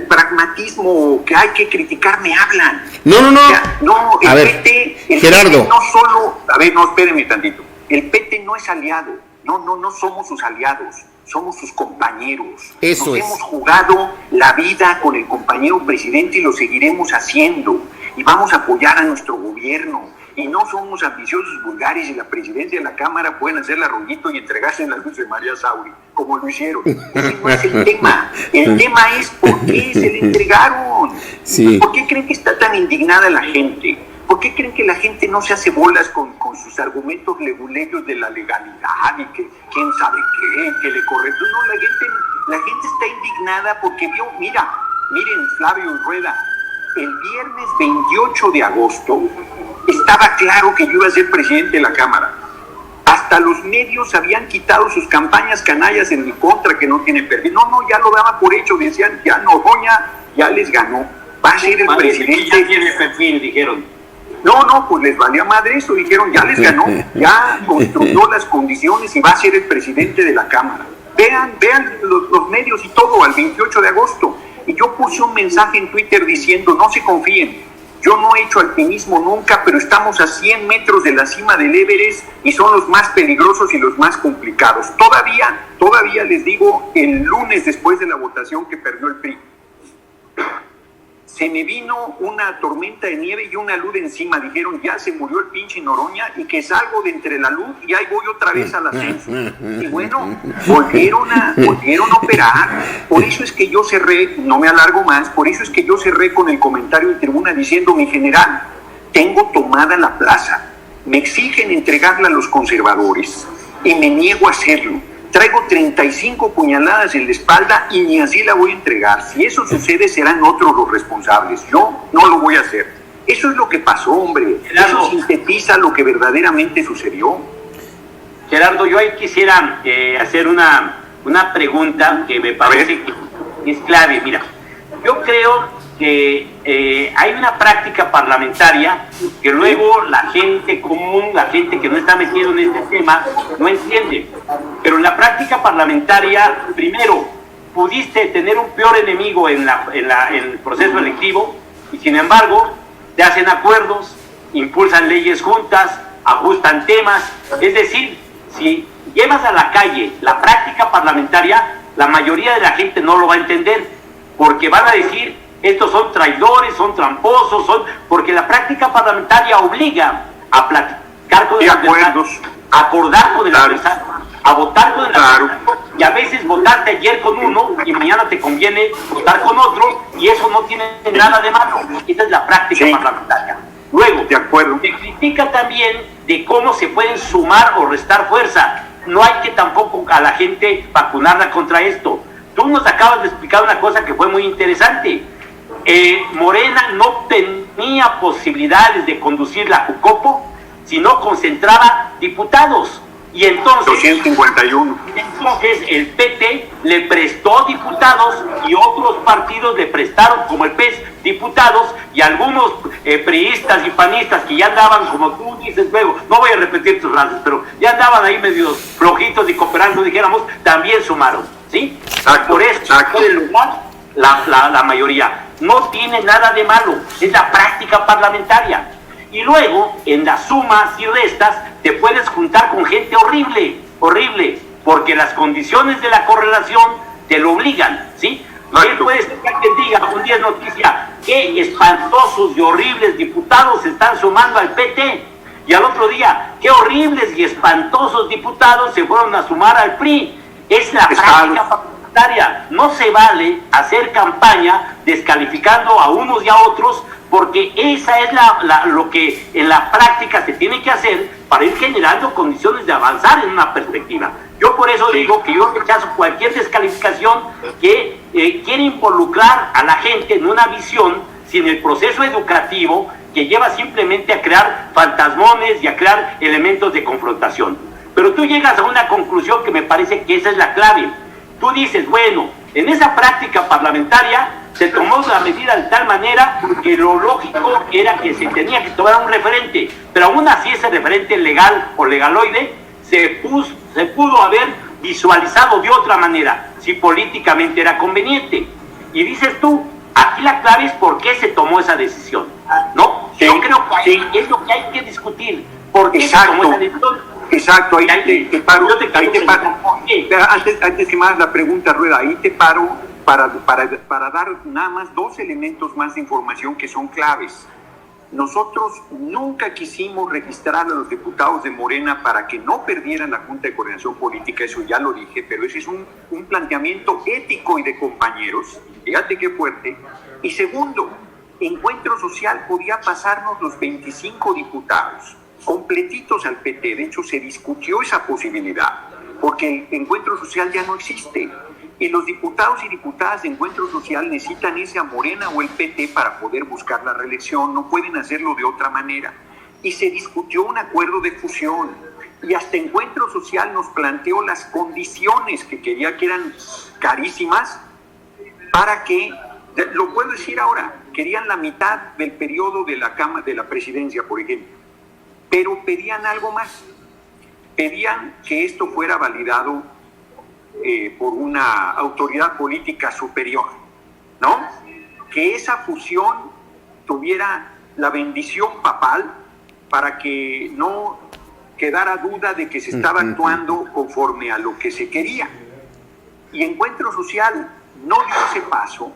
pragmatismo que hay que criticar me hablan? No. O sea, no, el PT, Gerardo. PT no solo... A ver, no, espérenme tantito. El PT no es aliado. No somos sus aliados. Somos sus compañeros. Eso es. Hemos jugado la vida con el compañero presidente y lo seguiremos haciendo. Y vamos a apoyar a nuestro gobierno. Y no somos ambiciosos vulgares y la presidencia de la Cámara pueden hacerla rollito y entregarse en la Dulce María Sauri, como lo hicieron. Ese no es el tema. El tema es por qué se le entregaron. Sí. ¿Por qué creen que está tan indignada la gente? ¿Por qué creen que la gente no se hace bolas con sus argumentos leguleyos de la legalidad y que quién sabe qué, que le correcto? No, la gente está indignada porque vio, miren, Flavio y Rueda, el viernes 28 de agosto estaba claro que yo iba a ser presidente de la Cámara. Hasta los medios habían quitado sus campañas canallas en mi contra, que no tiene perfil. No, ya lo daban por hecho, decían, ya Noroña ya les ganó, va a ser el presidente. Ya tiene perfil, dijeron. No, pues les valía madre eso, dijeron, ya les ganó, ya construyó las condiciones y va a ser el presidente de la Cámara. Vean los medios y todo al 28 de agosto. Y yo puse un mensaje en Twitter diciendo, no se confíen, yo no he hecho alpinismo nunca, pero estamos a 100 metros de la cima del Everest y son los más peligrosos y los más complicados. Todavía les digo, el lunes después de la votación que perdió el PRI, se me vino una tormenta de nieve y una luz encima. Dijeron, ya se murió el pinche Noroña y que salgo de entre la luz y ahí voy otra vez al ascenso. Y bueno, volvieron a operar. Por eso es que yo cerré, no me alargo más, por eso es que yo cerré con el comentario de tribuna diciendo, mi general, tengo tomada la plaza. Me exigen entregarla a los conservadores y me niego a hacerlo. Traigo 35 puñaladas en la espalda y ni así la voy a entregar. Si eso sucede, serán otros los responsables. Yo no lo voy a hacer. Eso es lo que pasó, hombre. Gerardo, eso sintetiza lo que verdaderamente sucedió. Gerardo, yo ahí quisiera hacer una una pregunta que me parece que es clave. Mira, yo creo que hay una práctica parlamentaria que luego la gente común, la gente que no está metido en este tema, no entiende. Pero en la práctica parlamentaria, primero, pudiste tener un peor enemigo en el proceso electivo y sin embargo te hacen acuerdos, impulsan leyes juntas, ajustan temas. Es decir, si llevas a la calle la práctica parlamentaria, la mayoría de la gente no lo va a entender, porque van a decir, estos son traidores, son tramposos, porque la práctica parlamentaria obliga a platicar con el adversario, a acordar con el adversario, a votar con el adversario, y a veces votaste ayer con uno y mañana te conviene votar con otro, y eso no tiene nada de malo. Esa es la práctica parlamentaria. Luego, se critica también de cómo se pueden sumar o restar fuerza. No hay que tampoco a la gente vacunarla contra esto. Tú nos acabas de explicar una cosa que fue muy interesante. Morena no tenía posibilidades de conducir la Jucopo si no concentraba diputados. Y entonces 251. Entonces el PT le prestó diputados y otros partidos le prestaron, como el PES, diputados, y algunos priistas y panistas que ya andaban, como tú dices luego, no voy a repetir tus frases, pero ya andaban ahí medio flojitos y cooperando, dijéramos, también sumaron, ¿sí? Por eso puede lograr la mayoría. No tiene nada de malo, es la práctica parlamentaria. Y luego, en las sumas y restas, te puedes juntar con gente horrible, porque las condiciones de la correlación te lo obligan, ¿sí? ¿Qué puede ser que alguien diga, un día es noticia, qué espantosos y horribles diputados se están sumando al PT? Y al otro día, qué horribles y espantosos diputados se fueron a sumar al PRI. Es la práctica parlamentaria. No se vale hacer campaña descalificando a unos y a otros, porque esa es lo que en la práctica se tiene que hacer para ir generando condiciones de avanzar en una perspectiva. Yo por eso digo que yo rechazo cualquier descalificación que quiere involucrar a la gente en una visión sin el proceso educativo que lleva simplemente a crear fantasmones y a crear elementos de confrontación. Pero tú llegas a una conclusión que me parece que esa es la clave. Tú dices, bueno, en esa práctica parlamentaria se tomó la medida de tal manera que lo lógico era que se tenía que tomar un referente, pero aún así ese referente legal o legaloide se pudo haber visualizado de otra manera, si políticamente era conveniente. Y dices tú, aquí la clave es por qué se tomó esa decisión, ¿no? Sí, yo creo que es lo que hay que discutir, por qué se tomó esa decisión. Exacto, ahí te paro. Antes que más la pregunta, Rueda, ahí te paro para dar nada más 2 elementos más de información que son claves. Nosotros nunca quisimos registrar a los diputados de Morena para que no perdieran la Junta de Coordinación Política, eso ya lo dije, pero ese es un planteamiento ético y de compañeros, fíjate qué fuerte. Y segundo, Encuentro Social podía pasarnos los 25 diputados completitos al PT. De hecho, se discutió esa posibilidad, porque el Encuentro Social ya no existe. Y los diputados y diputadas de Encuentro Social necesitan irse a Morena o el PT para poder buscar la reelección, no pueden hacerlo de otra manera. Y se discutió un acuerdo de fusión, y hasta Encuentro Social nos planteó las condiciones que quería, que eran carísimas, para que, lo puedo decir ahora, querían la mitad del periodo de la presidencia, por ejemplo, pero pedían algo más, pedían que esto fuera validado por una autoridad política superior, ¿no? Que esa fusión tuviera la bendición papal para que no quedara duda de que se estaba actuando conforme a lo que se quería. Y Encuentro Social no dio ese paso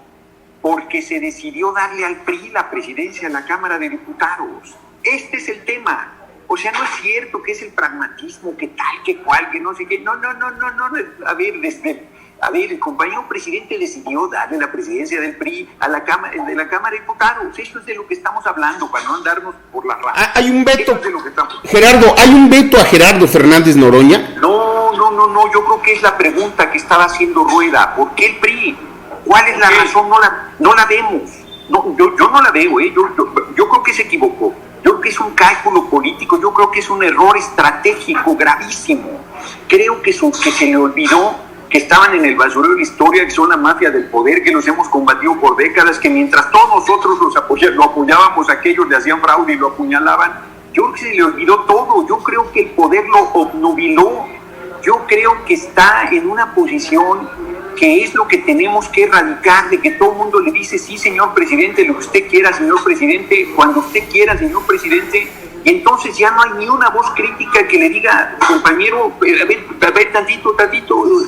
porque se decidió darle al PRI la presidencia de la Cámara de Diputados. Este es el tema. O sea, no es cierto que es el pragmatismo, que tal, que cual, que no sé qué. No. A ver, el compañero presidente decidió darle la presidencia del PRI a la Cámara de Diputados. Eso es de lo que estamos hablando, para no andarnos por la rama. Hay un veto, es de lo que estamos... Gerardo, ¿hay un veto a Gerardo Fernández Noroña? No, yo creo que es la pregunta que estaba haciendo Rueda. ¿Por qué el PRI? ¿Cuál es la razón? No la vemos. No, yo no la veo, yo creo que se equivocó. Yo creo que es un cálculo político, yo creo que es un error estratégico gravísimo. Creo que se le olvidó que estaban en el basurero de la historia, que son la mafia del poder, que los hemos combatido por décadas, que mientras todos nosotros lo apoyábamos, aquellos le hacían fraude y lo apuñalaban. Yo creo que se le olvidó todo. Yo creo que el poder lo obnubiló. Yo creo que está en una posición que es lo que tenemos que erradicar, de que todo el mundo le dice, sí, señor presidente, lo que usted quiera, señor presidente, cuando usted quiera, señor presidente, y entonces ya no hay ni una voz crítica que le diga, compañero, a ver tantito,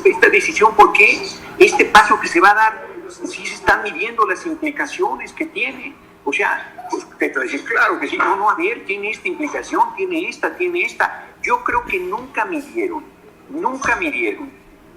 esta decisión, ¿por qué? Este paso que se va a dar, sí se están midiendo las implicaciones que tiene. O sea, pues te va a decir, claro que sí, no, a ver, tiene esta implicación, tiene esta. Yo creo que nunca midieron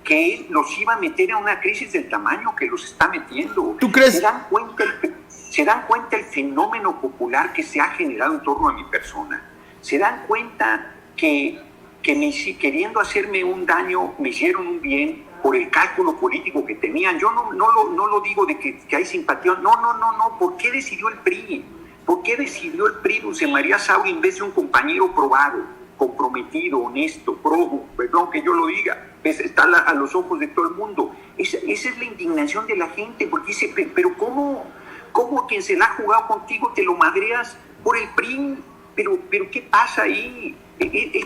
que los iba a meter a una crisis del tamaño que los está metiendo. ¿Tú crees? Se dan cuenta el fenómeno popular que se ha generado en torno a mi persona. Se dan cuenta que queriendo hacerme un daño, me hicieron un bien por el cálculo político que tenían. Yo no lo digo de que hay simpatía. No. ¿Por qué decidió el PRI? ¿Por qué decidió el PRI, Dulce María Sauri, en vez de un compañero probado, comprometido, honesto, perdón que yo lo diga, está a los ojos de todo el mundo? Esa es la indignación de la gente, porque dice, pero ¿cómo quien se la ha jugado contigo te lo madreas por el PRI? Pero ¿qué pasa ahí?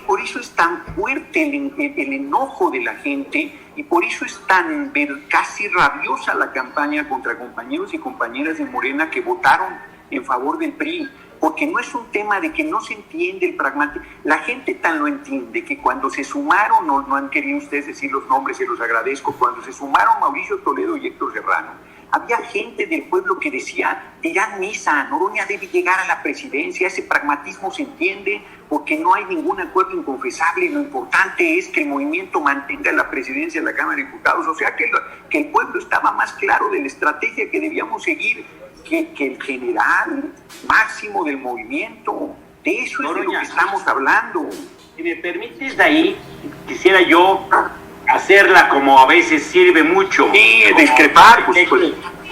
Por eso es tan fuerte el enojo de la gente, y por eso es tan casi rabiosa la campaña contra compañeros y compañeras de Morena que votaron en favor del PRI. Porque no es un tema de que no se entiende el pragmático. La gente tan lo entiende que cuando se sumaron, no han querido ustedes decir los nombres, se los agradezco, cuando se sumaron Mauricio Toledo y Héctor Serrano, había gente del pueblo que decía, dirán misa, Noroña debe llegar a la presidencia. Ese pragmatismo se entiende porque no hay ningún acuerdo inconfesable, lo importante es que el movimiento mantenga la presidencia de la Cámara de Diputados. O sea que el pueblo estaba más claro de la estrategia que debíamos seguir que el general máximo del movimiento. De eso es de lo que estamos hablando. Si me permites, ahí quisiera yo hacerla como a veces sirve mucho. Sí, discrepar, pues,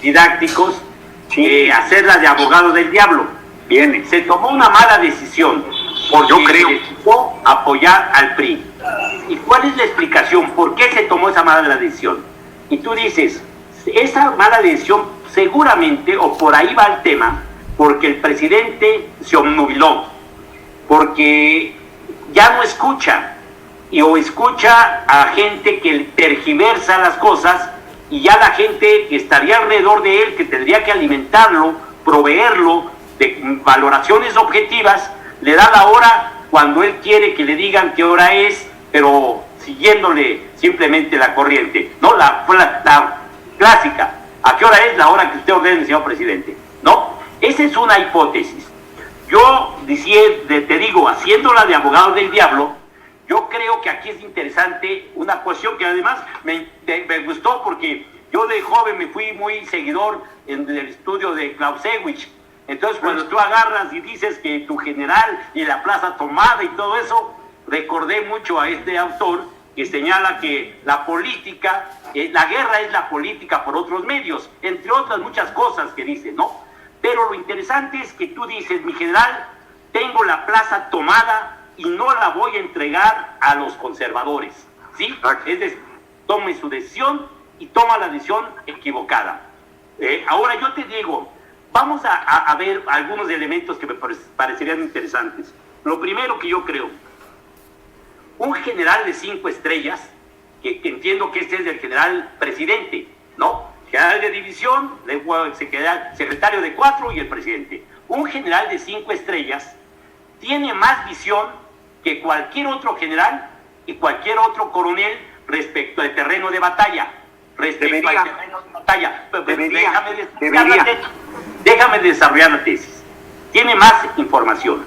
didácticos, sí. Hacerla de abogado del diablo. Viene. Se tomó una mala decisión porque yo creo se decidió apoyar al PRI. ¿Y cuál es la explicación? ¿Por qué se tomó esa mala decisión? Y tú dices, esa mala decisión seguramente, o por ahí va el tema, porque el presidente se obnubiló, porque ya no escucha, o escucha a gente que tergiversa las cosas, y ya la gente que estaría alrededor de él, que tendría que alimentarlo, proveerlo de valoraciones objetivas, le da la hora cuando él quiere que le digan qué hora es, pero siguiéndole simplemente la corriente, ¿no? La clásica. ¿A qué hora es? La hora que usted ordene, señor presidente. ¿No? Esa es una hipótesis. Yo te digo, haciéndola de abogado del diablo, yo creo que aquí es interesante una cuestión que además me gustó, porque yo de joven me fui muy seguidor en el estudio de Clausewitz. Entonces cuando tú agarras y dices que tu general y la plaza tomada y todo eso, recordé mucho a este autor que señala que la política, la guerra es la política por otros medios, entre otras muchas cosas que dice, ¿no? Pero lo interesante es que tú dices, mi general, tengo la plaza tomada y no la voy a entregar a los conservadores, ¿sí? Es decir, tome su decisión y toma la decisión equivocada. Ahora yo te digo, vamos a ver algunos elementos que me parecerían interesantes. Lo primero que yo creo, un general de 5 estrellas, que entiendo que este es el general presidente, ¿no? General de división, secretario de 4 y el presidente. Un general de 5 estrellas tiene más visión que cualquier otro general y cualquier otro coronel respecto al terreno de batalla. Déjame desarrollar la tesis. Tiene más información.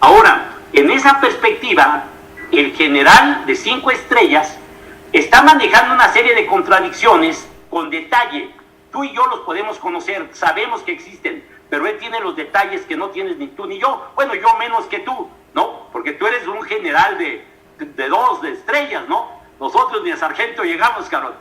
Ahora, en esa perspectiva, el general de 5 estrellas está manejando una serie de contradicciones con detalle. Tú y yo los podemos conocer, sabemos que existen, pero él tiene los detalles que no tienes ni tú ni yo. Bueno, yo menos que tú, ¿no? Porque tú eres un general de 2 estrellas, ¿no? Nosotros ni a sargento llegamos, cabrón.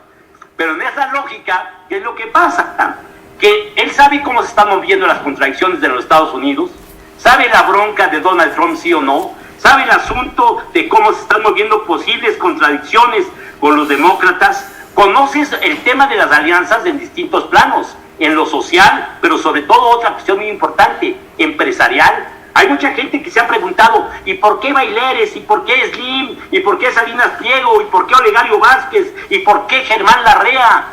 Pero en esa lógica, ¿qué es lo que pasa? Que él sabe cómo se están moviendo las contradicciones de los Estados Unidos, sabe la bronca de Donald Trump, sí o no, sabe el asunto de cómo se están moviendo posibles contradicciones con los demócratas, conoces el tema de las alianzas en distintos planos, en lo social, pero sobre todo otra cuestión muy importante, empresarial. Hay mucha gente que se ha preguntado, ¿y por qué Baileres? ¿Y por qué Slim? ¿Y por qué Salinas Pliego? ¿Y por qué Olegario Vázquez? ¿Y por qué Germán Larrea?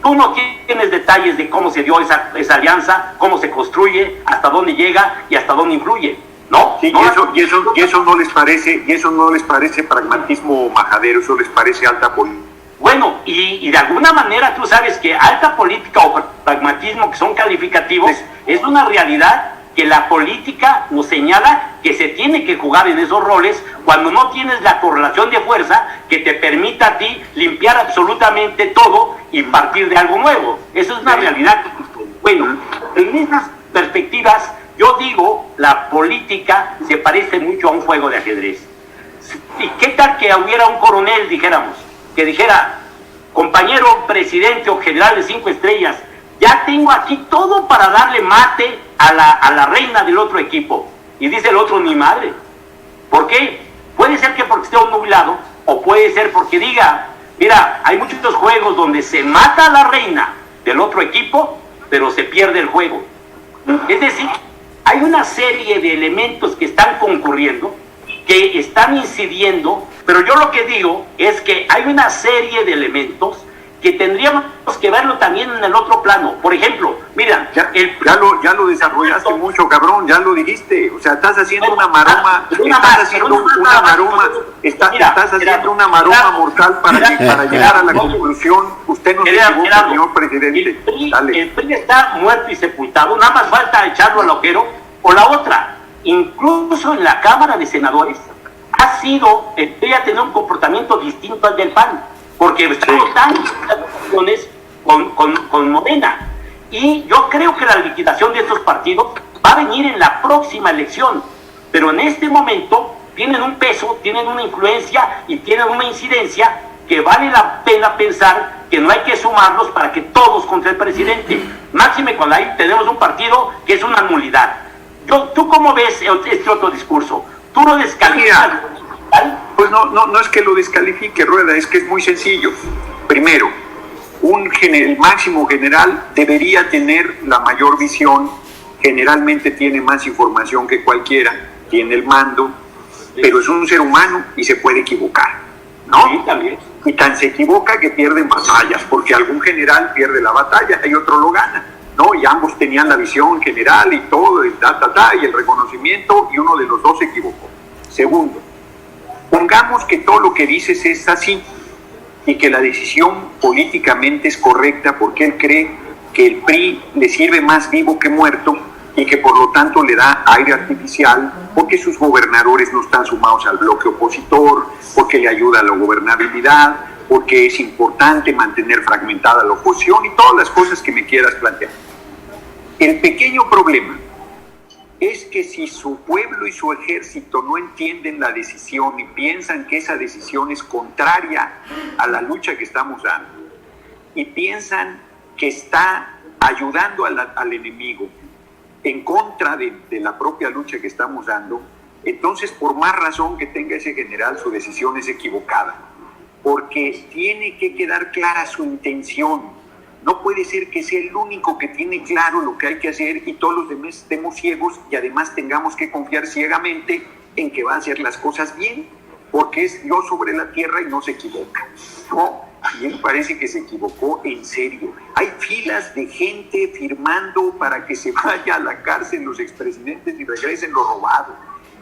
Tú no tienes detalles de cómo se dio esa alianza, cómo se construye, hasta dónde llega y hasta dónde influye, ¿no? Sí, ¿no? y eso no les parece pragmatismo majadero, eso les parece alta política. Bueno, y de alguna manera tú sabes que alta política o pragmatismo, que son calificativos, es una realidad que la política nos señala que se tiene que jugar en esos roles cuando no tienes la correlación de fuerza que te permita a ti limpiar absolutamente todo y partir de algo nuevo. Eso es una realidad. Bueno, en esas perspectivas, yo digo, la política se parece mucho a un juego de ajedrez. ¿Y qué tal que hubiera un coronel, dijéramos, que dijera, compañero presidente o general de 5 estrellas, ya tengo aquí todo para darle mate a la reina del otro equipo? Y dice el otro, ni madre. ¿Por qué? Puede ser que porque esté nublado, o puede ser porque diga, mira, hay muchos juegos donde se mata a la reina del otro equipo, pero se pierde el juego. Es decir, hay una serie de elementos que están concurriendo, que están incidiendo, pero yo lo que digo es que hay una serie de elementos que tendríamos que verlo también en el otro plano. Por ejemplo, mira, ya lo desarrollaste mucho, cabrón, ya lo dijiste. O sea, estás haciendo una maroma, estás haciendo una maroma mortal para llegar a la conclusión. Usted no se equivoca, señor presidente. El PRI está muerto y sepultado, nada más falta echarlo al ojero. O la otra, incluso en la Cámara de Senadores, el PRI ha tenido un comportamiento distinto al del PAN, porque estamos tan con Morena. Y yo creo que la liquidación de estos partidos va a venir en la próxima elección, pero en este momento tienen un peso, tienen una influencia y tienen una incidencia que vale la pena pensar que no hay que sumarlos para que todos contra el presidente. Máxime cuando ahí tenemos un partido que es una nulidad. ¿Tú cómo ves este otro discurso? ¿Tú lo descalificas? Pues no es que lo descalifique, Rueda, es que es muy sencillo. Primero, máximo general debería tener la mayor visión, generalmente tiene más información que cualquiera, tiene el mando, pero es un ser humano y se puede equivocar, ¿no? Sí, también. Y tan se equivoca que pierden batallas, porque algún general pierde la batalla y otro lo gana, ¿no? Y ambos tenían la visión general y todo, y y el reconocimiento, y uno de los dos se equivocó. Segundo, pongamos que todo lo que dices es así y que la decisión políticamente es correcta porque él cree que el PRI le sirve más vivo que muerto y que por lo tanto le da aire artificial porque sus gobernadores no están sumados al bloque opositor, porque le ayuda a la gobernabilidad, porque es importante mantener fragmentada la oposición y todas las cosas que me quieras plantear. El pequeño problema es que si su pueblo y su ejército no entienden la decisión y piensan que esa decisión es contraria a la lucha que estamos dando y piensan que está ayudando al enemigo en contra de la propia lucha que estamos dando, entonces por más razón que tenga ese general, su decisión es equivocada, porque tiene que quedar clara su intención. No puede ser que sea el único que tiene claro lo que hay que hacer y todos los demás estemos ciegos y además tengamos que confiar ciegamente en que va a hacer las cosas bien, porque es Dios sobre la tierra y no se equivoca. No, a mí me parece que se equivocó en serio. Hay filas de gente firmando para que se vaya a la cárcel los expresidentes y regresen lo robado.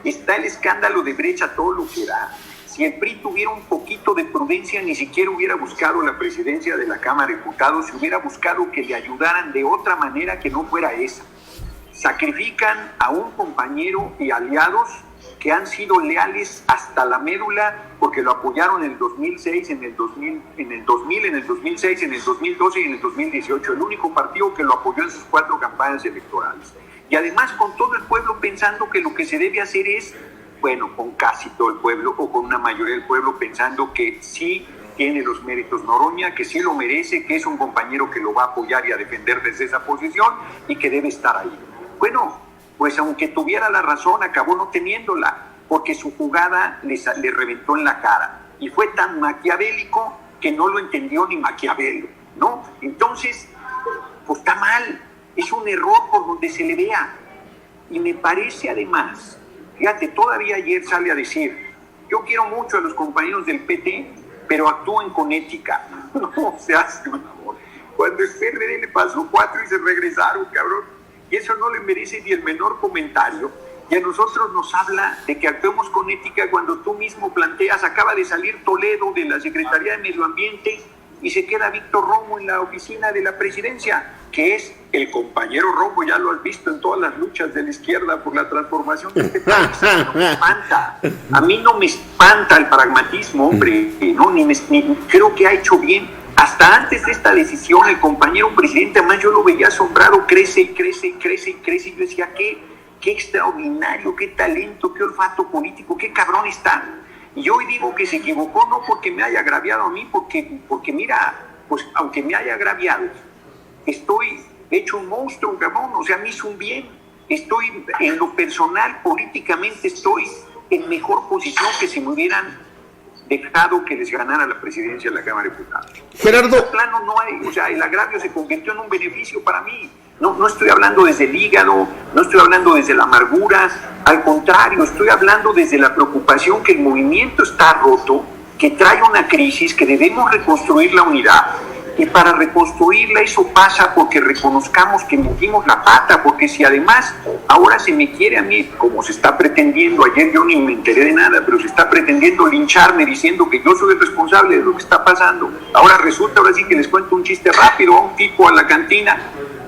Está el escándalo de Brecha, todo lo que da. Si el PRI tuviera un poquito de prudencia, ni siquiera hubiera buscado la presidencia de la Cámara de Diputados, se hubiera buscado que le ayudaran de otra manera que no fuera esa. Sacrifican a un compañero y aliados que han sido leales hasta la médula porque lo apoyaron en el 2006, en el 2006, en el 2012 y en el 2018. El único partido que lo apoyó en sus 4 campañas electorales. Y además con todo el pueblo pensando que lo que se debe hacer es, bueno, con casi todo el pueblo o con una mayoría del pueblo pensando que sí tiene los méritos Noroña, que sí lo merece, que es un compañero que lo va a apoyar y a defender desde esa posición y que debe estar ahí. Bueno, pues aunque tuviera la razón, acabó no teniéndola, porque su jugada le reventó en la cara. Y fue tan maquiavélico que no lo entendió ni Maquiavelo, ¿no? Entonces, pues está mal, es un error por donde se le vea. Y me parece además, fíjate, todavía ayer sale a decir, yo quiero mucho a los compañeros del PT, pero actúen con ética. No se hace un amor. Cuando el PRD le pasó 4 y se regresaron, cabrón, y eso no le merece ni el menor comentario. Y a nosotros nos habla de que actuemos con ética cuando tú mismo planteas, acaba de salir Toledo de la Secretaría de Medio Ambiente y se queda Víctor Romo en la oficina de la presidencia, que es el compañero Romo, ya lo has visto en todas las luchas de la izquierda por la transformación de este país. No me espanta. A mí no me espanta el pragmatismo, hombre, ¿no? Ni creo que ha hecho bien. Hasta antes de esta decisión, el compañero presidente, además yo lo veía asombrado, crece y crece y crece y crece, y yo decía, qué extraordinario, qué talento, qué olfato político, qué cabrón está. Y yo hoy digo que se equivocó no porque me haya agraviado a mí, porque mira, pues aunque me haya agraviado, estoy hecho un monstruo, cabrón, o sea, me hizo un bien. Estoy en lo personal, políticamente, estoy en mejor posición que si me hubieran dejado que les ganara la presidencia de la Cámara de Diputados. Gerardo. En plano no hay, o sea, el agravio se convirtió en un beneficio para mí. No estoy hablando desde el hígado, no estoy hablando desde la amargura, al contrario, estoy hablando desde la preocupación que el movimiento está roto, que trae una crisis, que debemos reconstruir la unidad. Y para reconstruirla eso pasa porque reconozcamos que metimos la pata, porque si además ahora se me quiere a mí, como se está pretendiendo, ayer yo ni me enteré de nada, pero se está pretendiendo lincharme diciendo que yo soy el responsable de lo que está pasando. Ahora sí que les cuento un chiste rápido, a un tipo a la cantina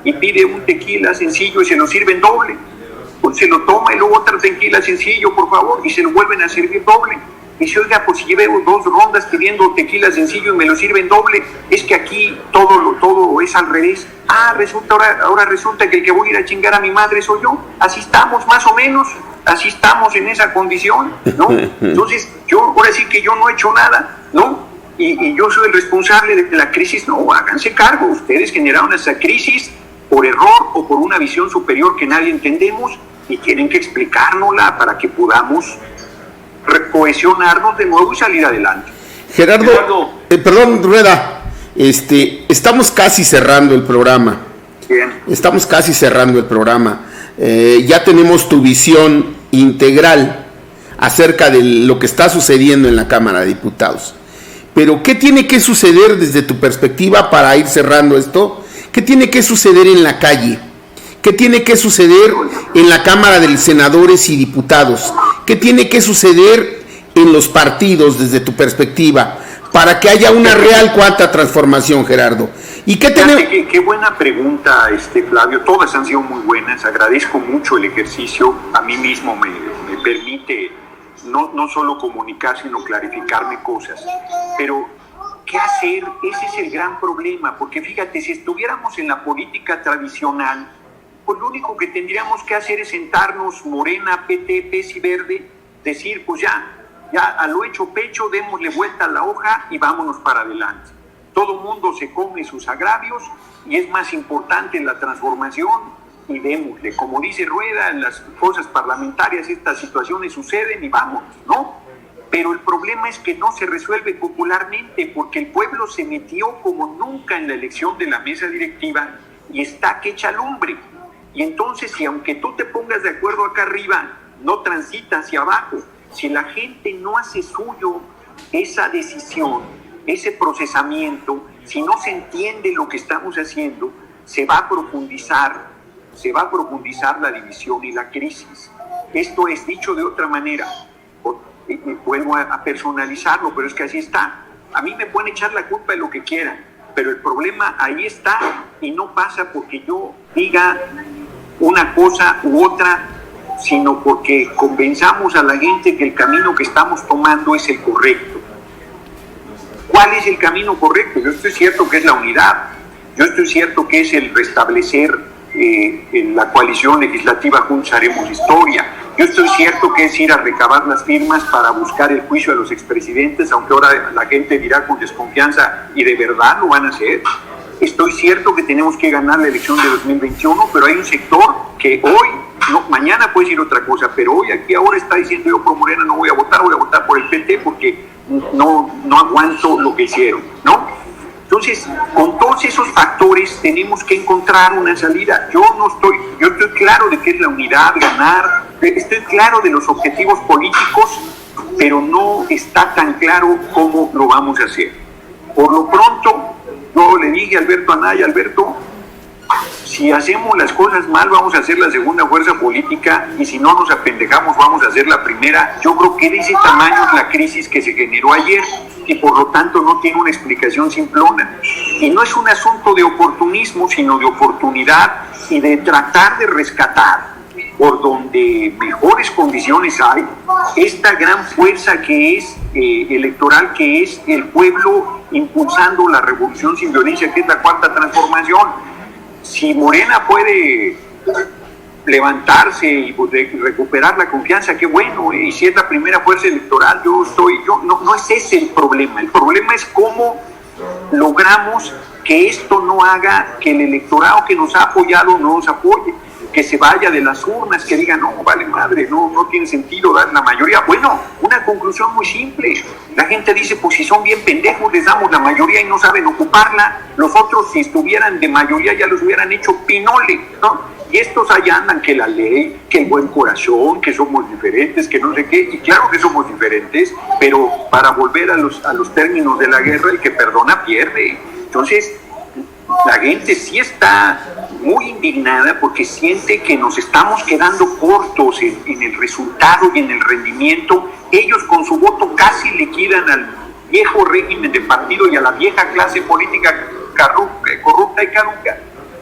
y pide un tequila sencillo y se lo sirven doble. Pues se lo toma y luego otro tequila sencillo, por favor, y se lo vuelven a servir doble. Y dice, oiga, pues si llevo 2 rondas pidiendo tequila sencillo y me lo sirven doble, es que aquí todo es al revés. Ahora resulta que el que voy a ir a chingar a mi madre soy yo. Así estamos, más o menos, así estamos en esa condición, ¿no? Entonces, ahora sí que yo no he hecho nada, ¿no? Y yo soy el responsable de la crisis. No, háganse cargo, ustedes generaron esa crisis por error o por una visión superior que nadie entendemos y tienen que explicárnosla para que podamos cohesionarnos de nuevo y salir adelante. Gerardo, perdón, Rueda, estamos casi cerrando el programa. Bien. Estamos casi cerrando el programa. Ya tenemos tu visión integral acerca de lo que está sucediendo en la Cámara de Diputados. Pero, ¿qué tiene que suceder desde tu perspectiva para ir cerrando esto? ¿Qué tiene que suceder en la calle? ¿Qué tiene que suceder en la Cámara de Senadores y Diputados? ¿Qué tiene que suceder en los partidos desde tu perspectiva para que haya una real cuarta transformación, Gerardo? ¿Y qué tenemos? Qué buena pregunta, Flavio. Todas han sido muy buenas. Agradezco mucho el ejercicio. A mí mismo me permite no solo comunicar, sino clarificarme cosas. Pero, ¿qué hacer? Ese es el gran problema. Porque fíjate, si estuviéramos en la política tradicional, pues lo único que tendríamos que hacer es sentarnos, Morena, PT, PES y Verde, decir, pues ya a lo hecho pecho, démosle vuelta a la hoja y vámonos para adelante. Todo mundo se come sus agravios y es más importante la transformación y démosle. Como dice Rueda, en las cosas parlamentarias estas situaciones suceden y vámonos, ¿no? Pero el problema es que no se resuelve popularmente porque el pueblo se metió como nunca en la elección de la mesa directiva y está que echa lumbre. Y entonces, si aunque tú te pongas de acuerdo acá arriba, no transita hacia abajo, si la gente no hace suyo esa decisión, ese procesamiento, si no se entiende lo que estamos haciendo, se va a profundizar la división y la crisis. Esto es, dicho de otra manera, vuelvo a personalizarlo, pero es que así está. A mí me pueden echar la culpa de lo que quieran, pero el problema ahí está y no pasa porque yo diga una cosa u otra, sino porque convenzamos a la gente que el camino que estamos tomando es el correcto. ¿Cuál es el camino correcto? Yo estoy cierto que es la unidad, yo estoy cierto que es el restablecer en la coalición legislativa Juntos Haremos Historia, yo estoy cierto que es ir a recabar las firmas para buscar el juicio de los expresidentes, aunque ahora la gente dirá con desconfianza, ¿y de verdad lo van a hacer? Estoy cierto que tenemos que ganar la elección de 2021, pero hay un sector que hoy, mañana puede decir otra cosa, pero hoy aquí ahora está diciendo yo por Morena no voy a votar por el PT porque no aguanto lo que hicieron, ¿no? Entonces, con todos esos factores tenemos que encontrar una salida. Yo estoy claro de qué es la unidad, ganar, estoy claro de los objetivos políticos, pero no está tan claro cómo lo vamos a hacer. Por lo pronto, yo le dije a Alberto Anaya, Alberto, si hacemos las cosas mal vamos a ser la segunda fuerza política y si no nos apendejamos vamos a ser la primera. Yo creo que de ese tamaño es la crisis que se generó ayer y por lo tanto no tiene una explicación simplona. Y no es un asunto de oportunismo, sino de oportunidad y de tratar de rescatar por donde mejores condiciones hay esta gran fuerza que es electoral, que es el pueblo impulsando la revolución sin violencia, que es la cuarta transformación. Si Morena puede levantarse y recuperar la confianza, qué bueno, y si es la primera fuerza electoral, no es ese el problema es cómo logramos que esto no haga que el electorado que nos ha apoyado no nos apoye, que se vaya de las urnas, que diga, no, vale madre, no tiene sentido dar la mayoría. Bueno, una conclusión muy simple. La gente dice, pues si son bien pendejos, les damos la mayoría y no saben ocuparla. Los otros, si estuvieran de mayoría, ya los hubieran hecho pinole, ¿no? Y estos allá andan que la ley, que el buen corazón, que somos diferentes, que no sé qué. Y claro que somos diferentes, pero para volver a los términos de la guerra, el que perdona pierde. Entonces, la gente sí está muy indignada porque siente que nos estamos quedando cortos en el resultado y en el rendimiento. Ellos con su voto casi liquidan al viejo régimen de partido y a la vieja clase política corrupta y caduca.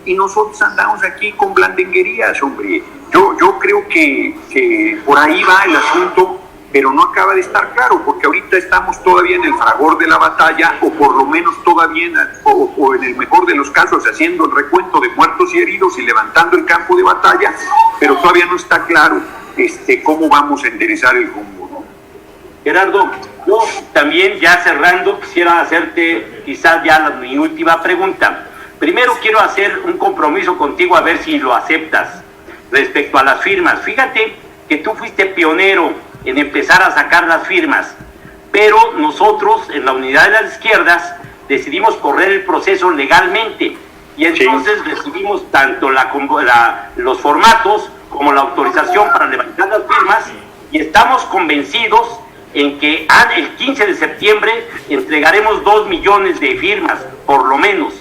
Y nosotros andamos aquí con blandenguerías, hombre. Yo creo que por ahí va el asunto, pero no acaba de estar claro, porque ahorita estamos todavía en el fragor de la batalla, o por lo menos todavía, o en el mejor de los casos, haciendo el recuento de muertos y heridos y levantando el campo de batalla, pero todavía no está claro cómo vamos a enderezar el rumbo, ¿no? Gerardo, yo también, ya cerrando, quisiera hacerte quizás ya mi última pregunta. Primero quiero hacer un compromiso contigo, a ver si lo aceptas, respecto a las firmas. Fíjate que tú fuiste pionero en empezar a sacar las firmas, pero nosotros en la Unidad de las Izquierdas decidimos correr el proceso legalmente y entonces recibimos tanto los formatos como la autorización para levantar las firmas y estamos convencidos en que el 15 de septiembre entregaremos 2 millones de firmas, por lo menos.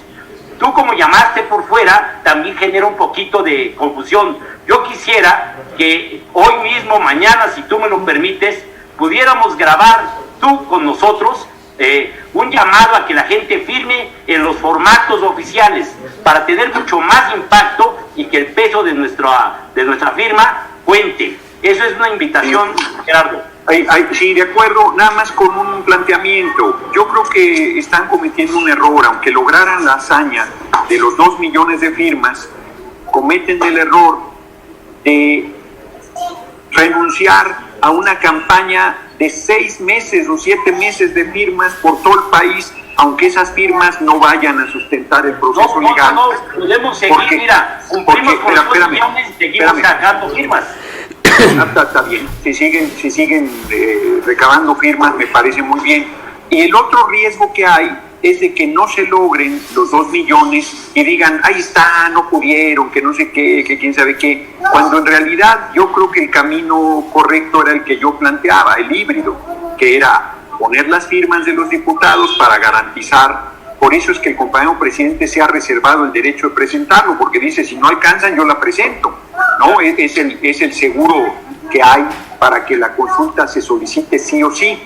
Tú, como llamaste por fuera, también genera un poquito de confusión. Yo quisiera que hoy mismo, mañana, si tú me lo permites, pudiéramos grabar tú con nosotros un llamado a que la gente firme en los formatos oficiales para tener mucho más impacto y que el peso de nuestra firma cuente. Eso es una invitación, Gerardo. Sí, de acuerdo, nada más con un planteamiento. Yo creo que están cometiendo un error, aunque lograran la hazaña de los 2 millones de firmas, cometen el error de renunciar a una campaña de 6 meses o 7 meses de firmas por todo el país, aunque esas firmas no vayan a sustentar el proceso legal. No, podemos seguir, mira, cumplimos con los 2 millones y seguimos sacando firmas. Está bien, si siguen recabando firmas me parece muy bien. Y el otro riesgo que hay es de que no se logren los 2 millones y digan, ahí está, no pudieron, que no sé qué, que quién sabe qué, cuando en realidad yo creo que el camino correcto era el que yo planteaba, el híbrido, que era poner las firmas de los diputados para garantizar. Por eso es que el compañero presidente se ha reservado el derecho de presentarlo, porque dice, si no alcanzan, yo la presento, ¿no? Es el seguro que hay para que la consulta se solicite sí o sí,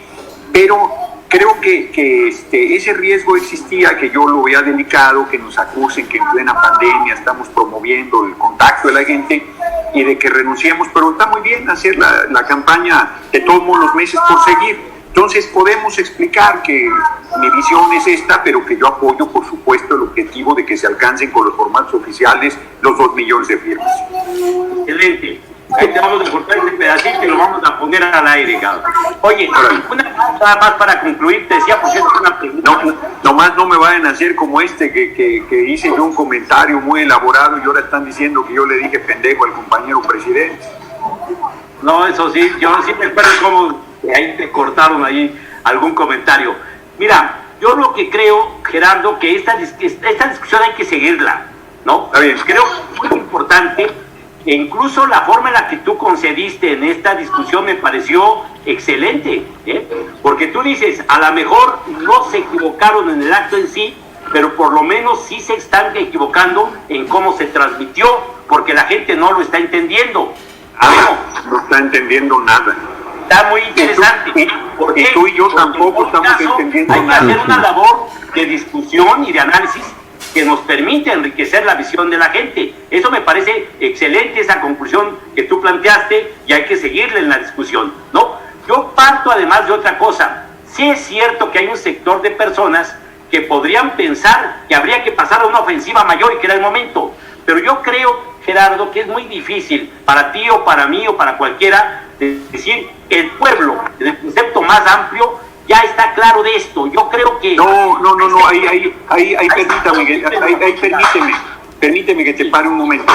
pero creo que ese riesgo existía, que yo lo vea delicado, que nos acusen que en plena pandemia estamos promoviendo el contacto de la gente y de que renunciemos, pero está muy bien hacer la campaña de todos modos los meses por seguir. Entonces podemos explicar que mi visión es esta, pero que yo apoyo, por supuesto, el objetivo de que se alcancen con los formatos oficiales los 2 millones de firmas. Excelente. Ahí te vamos a cortar este pedacito y lo vamos a poner al aire, cabrón. Oye, una cosa más para concluir, te decía, porque es una pregunta. Nomás no me vayan a hacer como que hice yo un comentario muy elaborado y ahora están diciendo que yo le dije pendejo al compañero presidente. No, eso sí, yo sí me acuerdo cómo ahí te cortaron ahí algún comentario. Mira, yo lo que creo, Gerardo, que esta discusión hay que seguirla, ¿no? Creo que es muy importante, e incluso la forma en la que tú concediste en esta discusión me pareció excelente, porque tú dices, a lo mejor no se equivocaron en el acto en sí, pero por lo menos sí se están equivocando en cómo se transmitió, porque la gente no lo está entendiendo. No está entendiendo nada. Está muy interesante. Y tú y yo tampoco estamos entendiendo nada. Hay que hacer una labor de discusión y de análisis que nos permite enriquecer la visión de la gente. Eso me parece excelente, esa conclusión que tú planteaste, y hay que seguirle en la discusión, ¿no? Yo parto además de otra cosa. Sí es cierto que hay un sector de personas que podrían pensar que habría que pasar a una ofensiva mayor y que era el momento. Pero yo creo, Gerardo, que es muy difícil para ti o para mí o para cualquiera decir que el pueblo, en el concepto más amplio, ya está claro de esto. Yo creo que... No, permíteme que te pare un momento.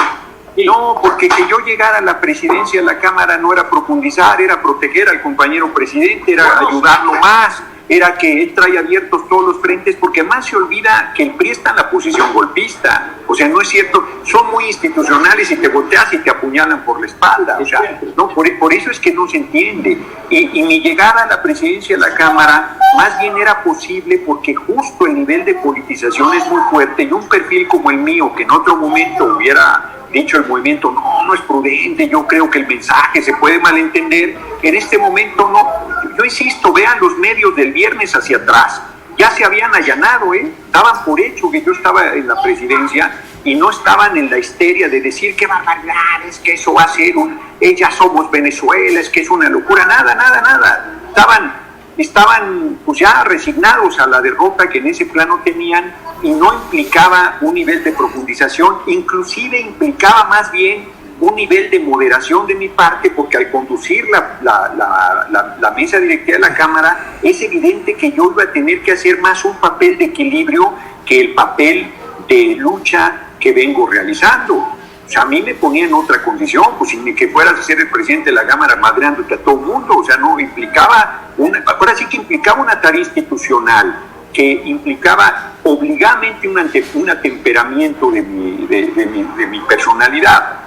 Sí. No, porque que yo llegara a la presidencia de la Cámara no era profundizar, era proteger al compañero presidente, era ayudarlo más, era que él trae abiertos todos los frentes, porque más se olvida que el PRI está en la posición golpista. O sea, no es cierto, son muy institucionales y te volteas y te apuñalan por la espalda. O sea, no, por eso es que no se entiende. Y mi llegada a la presidencia de la Cámara más bien era posible porque justo el nivel de politización es muy fuerte, y un perfil como el mío, que en otro momento hubiera dicho el movimiento, no es prudente, yo creo que el mensaje se puede malentender, en este momento no. Yo insisto, vean los medios del viernes hacia atrás, ya se habían allanado, daban por hecho que yo estaba en la presidencia y no estaban en la histeria de decir qué barbaridad, es que eso va a ser ya somos Venezuela, es que es una locura, nada. Estaban pues ya resignados a la derrota que en ese plano tenían, y no implicaba un nivel de profundización, inclusive implicaba más bien un nivel de moderación de mi parte, porque al conducir la mesa directiva de la Cámara es evidente que yo iba a tener que hacer más un papel de equilibrio que el papel de lucha que vengo realizando. O sea, a mí me ponía en otra condición, pues sin que fueras a ser el presidente de la Cámara madreándote a todo el mundo. O sea, no implicaba, ahora sí que implicaba una tarea institucional, que implicaba obligadamente un atemperamiento de mi personalidad.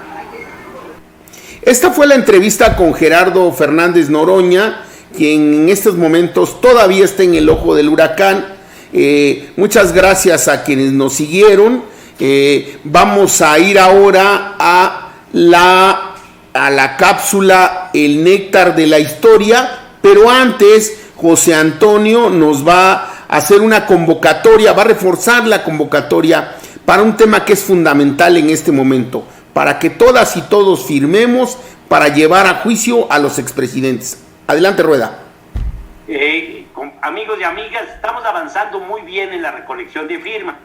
Esta fue la entrevista con Gerardo Fernández Noroña, quien en estos momentos todavía está en el ojo del huracán. Muchas gracias a quienes nos siguieron. Vamos a ir ahora a la cápsula El Néctar de la Historia, pero antes José Antonio nos va a hacer una convocatoria, va a reforzar la convocatoria para un tema que es fundamental en este momento, para que todas y todos firmemos para llevar a juicio a los expresidentes. Adelante, Rueda. Amigos y amigas, estamos avanzando muy bien en la recolección de firmas.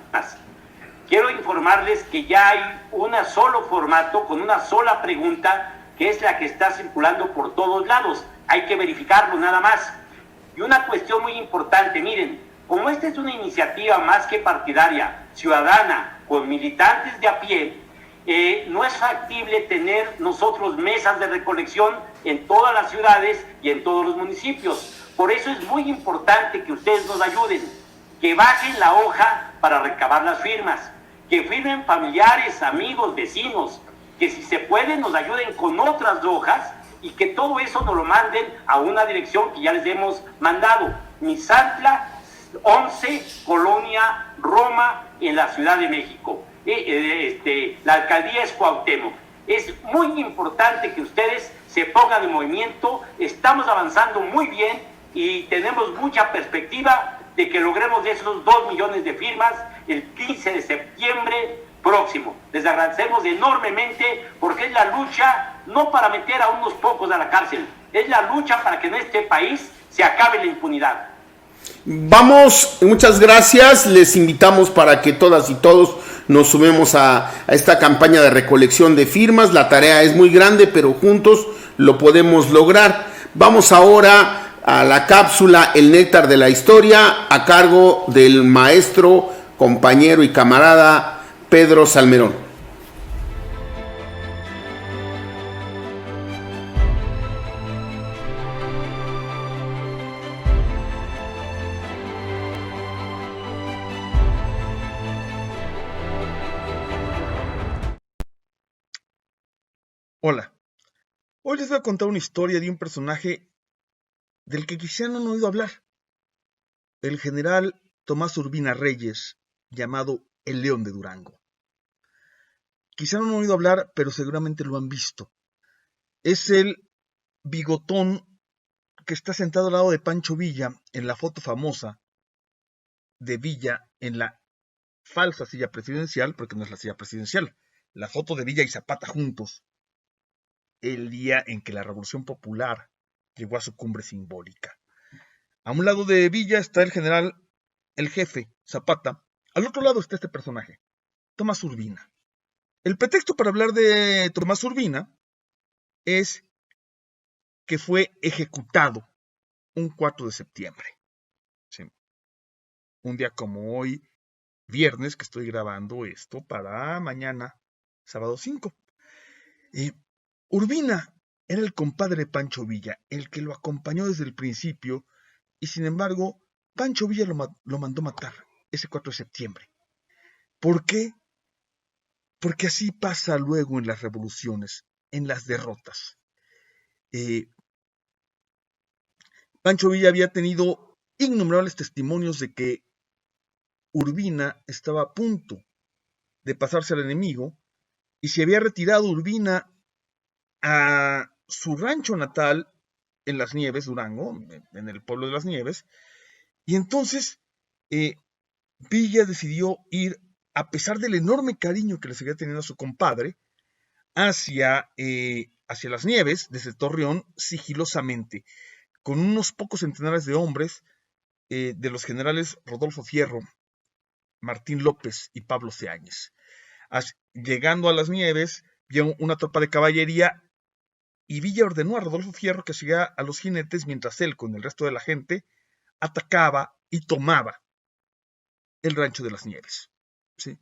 Quiero informarles que ya hay un solo formato con una sola pregunta, que es la que está circulando por todos lados. Hay que verificarlo nada más. Y una cuestión muy importante, miren, como esta es una iniciativa más que partidaria, ciudadana, con militantes de a pie, no es factible tener nosotros mesas de recolección en todas las ciudades y en todos los municipios. Por eso es muy importante que ustedes nos ayuden, que bajen la hoja para recabar las firmas, que firmen familiares, amigos, vecinos, que si se puede nos ayuden con otras hojas, y que todo eso nos lo manden a una dirección que ya les hemos mandado: Misantla 11, Colonia Roma, en la Ciudad de México. La alcaldía es Cuauhtémoc. Es muy importante que ustedes se pongan en movimiento. Estamos avanzando muy bien y tenemos mucha perspectiva de que logremos esos 2 millones de firmas el 15 de septiembre próximo. Les agradecemos enormemente, porque es la lucha no para meter a unos pocos a la cárcel, es la lucha para que en este país se acabe la impunidad. Vamos, muchas gracias. Les invitamos para que todas y todos nos sumemos a esta campaña de recolección de firmas. La tarea es muy grande, pero juntos lo podemos lograr. Vamos ahora a la cápsula El Néctar de la Historia, a cargo del maestro, compañero y camarada Pedro Salmerón. Hola, hoy les voy a contar una historia de un personaje del que quizá no han oído hablar, el general Tomás Urbina Reyes, llamado el León de Durango. Quizá no han oído hablar, pero seguramente lo han visto. Es el bigotón que está sentado al lado de Pancho Villa en la foto famosa de Villa en la falsa silla presidencial, porque no es la silla presidencial, la foto de Villa y Zapata juntos, el día en que la Revolución Popular llegó a su cumbre simbólica. A un lado de Villa está el general, el jefe, Zapata. Al otro lado está este personaje, Tomás Urbina. El pretexto para hablar de Tomás Urbina es que fue ejecutado un 4 de septiembre. Sí. Un día como hoy, viernes, que estoy grabando esto para mañana, sábado 5. Urbina era el compadre de Pancho Villa, el que lo acompañó desde el principio, y sin embargo, Pancho Villa lo mandó matar ese 4 de septiembre. ¿Por qué? Porque así pasa luego en las revoluciones, en las derrotas. Pancho Villa había tenido innumerables testimonios de que Urbina estaba a punto de pasarse al enemigo y se había retirado Urbina a su rancho natal en Las Nieves, Durango, en el pueblo de Las Nieves, y entonces Villa decidió ir, a pesar del enorme cariño que le seguía teniendo a su compadre, hacia Las Nieves, desde Torreón, sigilosamente, con unos pocos centenares de hombres de los generales Rodolfo Fierro, Martín López y Pablo Seáñez. Llegando a Las Nieves, vio una tropa de caballería y Villa ordenó a Rodolfo Fierro que siguiera a los jinetes mientras él, con el resto de la gente, atacaba y tomaba el rancho de Las Nieves. ¿Sí?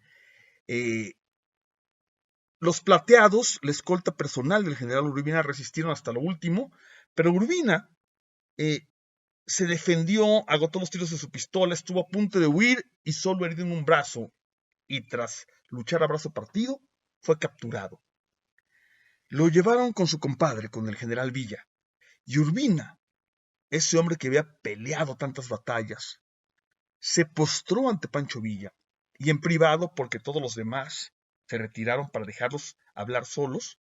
Los plateados, la escolta personal del general Urbina, resistieron hasta lo último, pero Urbina se defendió, agotó los tiros de su pistola, estuvo a punto de huir y solo herido en un brazo, y tras luchar a brazo partido, fue capturado. Lo llevaron con su compadre, con el general Villa, y Urbina, ese hombre que había peleado tantas batallas, se postró ante Pancho Villa, y en privado, porque todos los demás se retiraron para dejarlos hablar solos,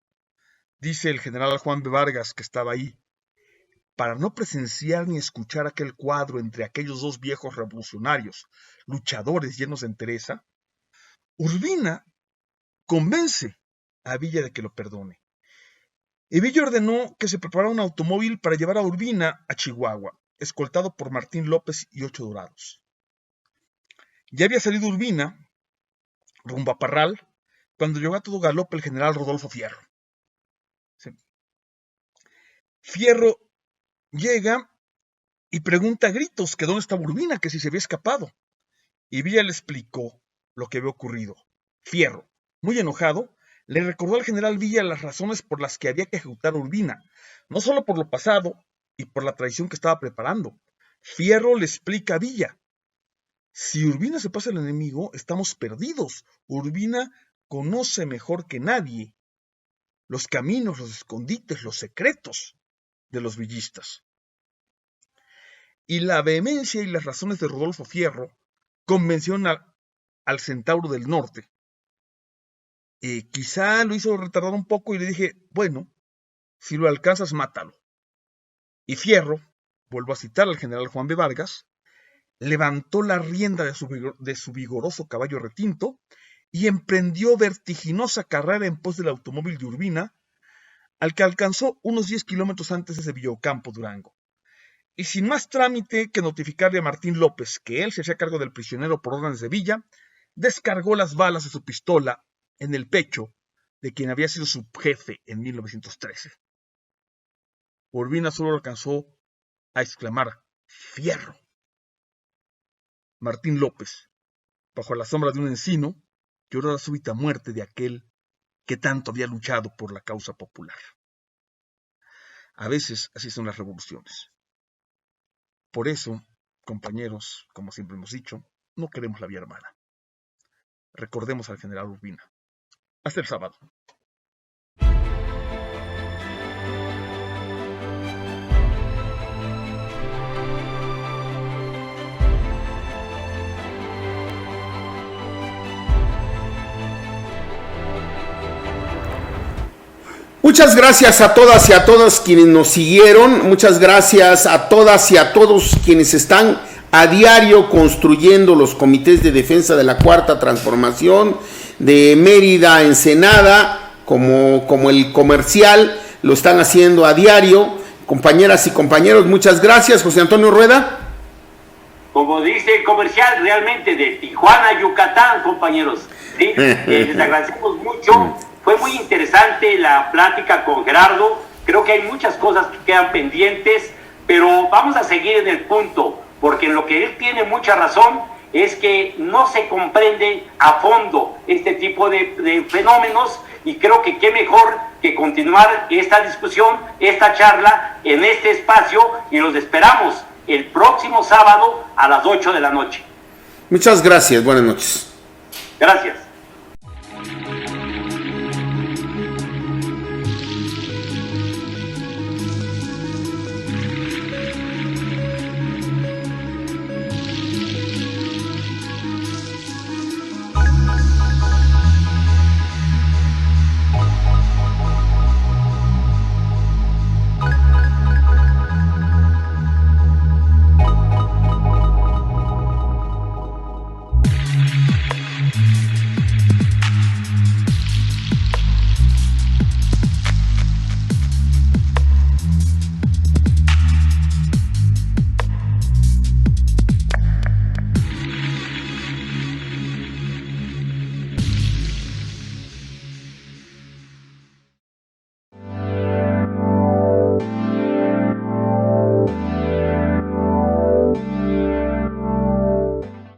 dice el general Juan B. Vargas, que estaba ahí, para no presenciar ni escuchar aquel cuadro entre aquellos dos viejos revolucionarios, luchadores llenos de entereza, Urbina convence a Villa de que lo perdone. Y Villa ordenó que se preparara un automóvil para llevar a Urbina a Chihuahua, escoltado por Martín López y 8 dorados. Ya había salido Urbina rumbo a Parral cuando llegó a todo galope el general Rodolfo Fierro. Sí. Fierro llega y pregunta a gritos que dónde estaba Urbina, que si se había escapado. Y Villa le explicó lo que había ocurrido. Fierro, muy enojado, le recordó al general Villa las razones por las que había que ejecutar a Urbina, no solo por lo pasado y por la traición que estaba preparando. Fierro le explica a Villa: si Urbina se pasa al enemigo, estamos perdidos. Urbina conoce mejor que nadie los caminos, los escondites, los secretos de los villistas. Y la vehemencia y las razones de Rodolfo Fierro convencieron al Centauro del Norte. Quizá lo hizo retardar un poco y le dije: bueno, si lo alcanzas, mátalo. Y Fierro, vuelvo a citar al general Juan B. Vargas, levantó la rienda de su vigoroso caballo retinto y emprendió vertiginosa carrera en pos del automóvil de Urbina, al que alcanzó unos 10 kilómetros antes de Villocampo, Durango. Y sin más trámite que notificarle a Martín López que él se hacía cargo del prisionero por órdenes de Villa, descargó las balas de su pistola en el pecho de quien había sido su jefe en 1913. Urbina solo alcanzó a exclamar: ¡Fierro! Martín López, bajo la sombra de un encino, lloró la súbita muerte de aquel que tanto había luchado por la causa popular. A veces así son las revoluciones. Por eso, compañeros, como siempre hemos dicho, no queremos la vía armada. Recordemos al general Urbina. Hasta el sábado. Muchas gracias a todas y a todos quienes nos siguieron. Muchas gracias a todas y a todos quienes están a diario construyendo los comités de defensa de la Cuarta Transformación de Mérida, Ensenada, como el comercial, lo están haciendo a diario. Compañeras y compañeros, muchas gracias. José Antonio Rueda. Como dice el comercial, realmente de Tijuana a Yucatán, compañeros. ¿Sí? Les agradecemos mucho. Fue muy interesante la plática con Gerardo. Creo que hay muchas cosas que quedan pendientes, pero vamos a seguir en el punto, porque en lo que él tiene mucha razón es que no se comprende a fondo este tipo de fenómenos, y creo que qué mejor que continuar esta discusión, esta charla en este espacio, y los esperamos el próximo sábado a las 8 de la noche. Muchas gracias, buenas noches. Gracias.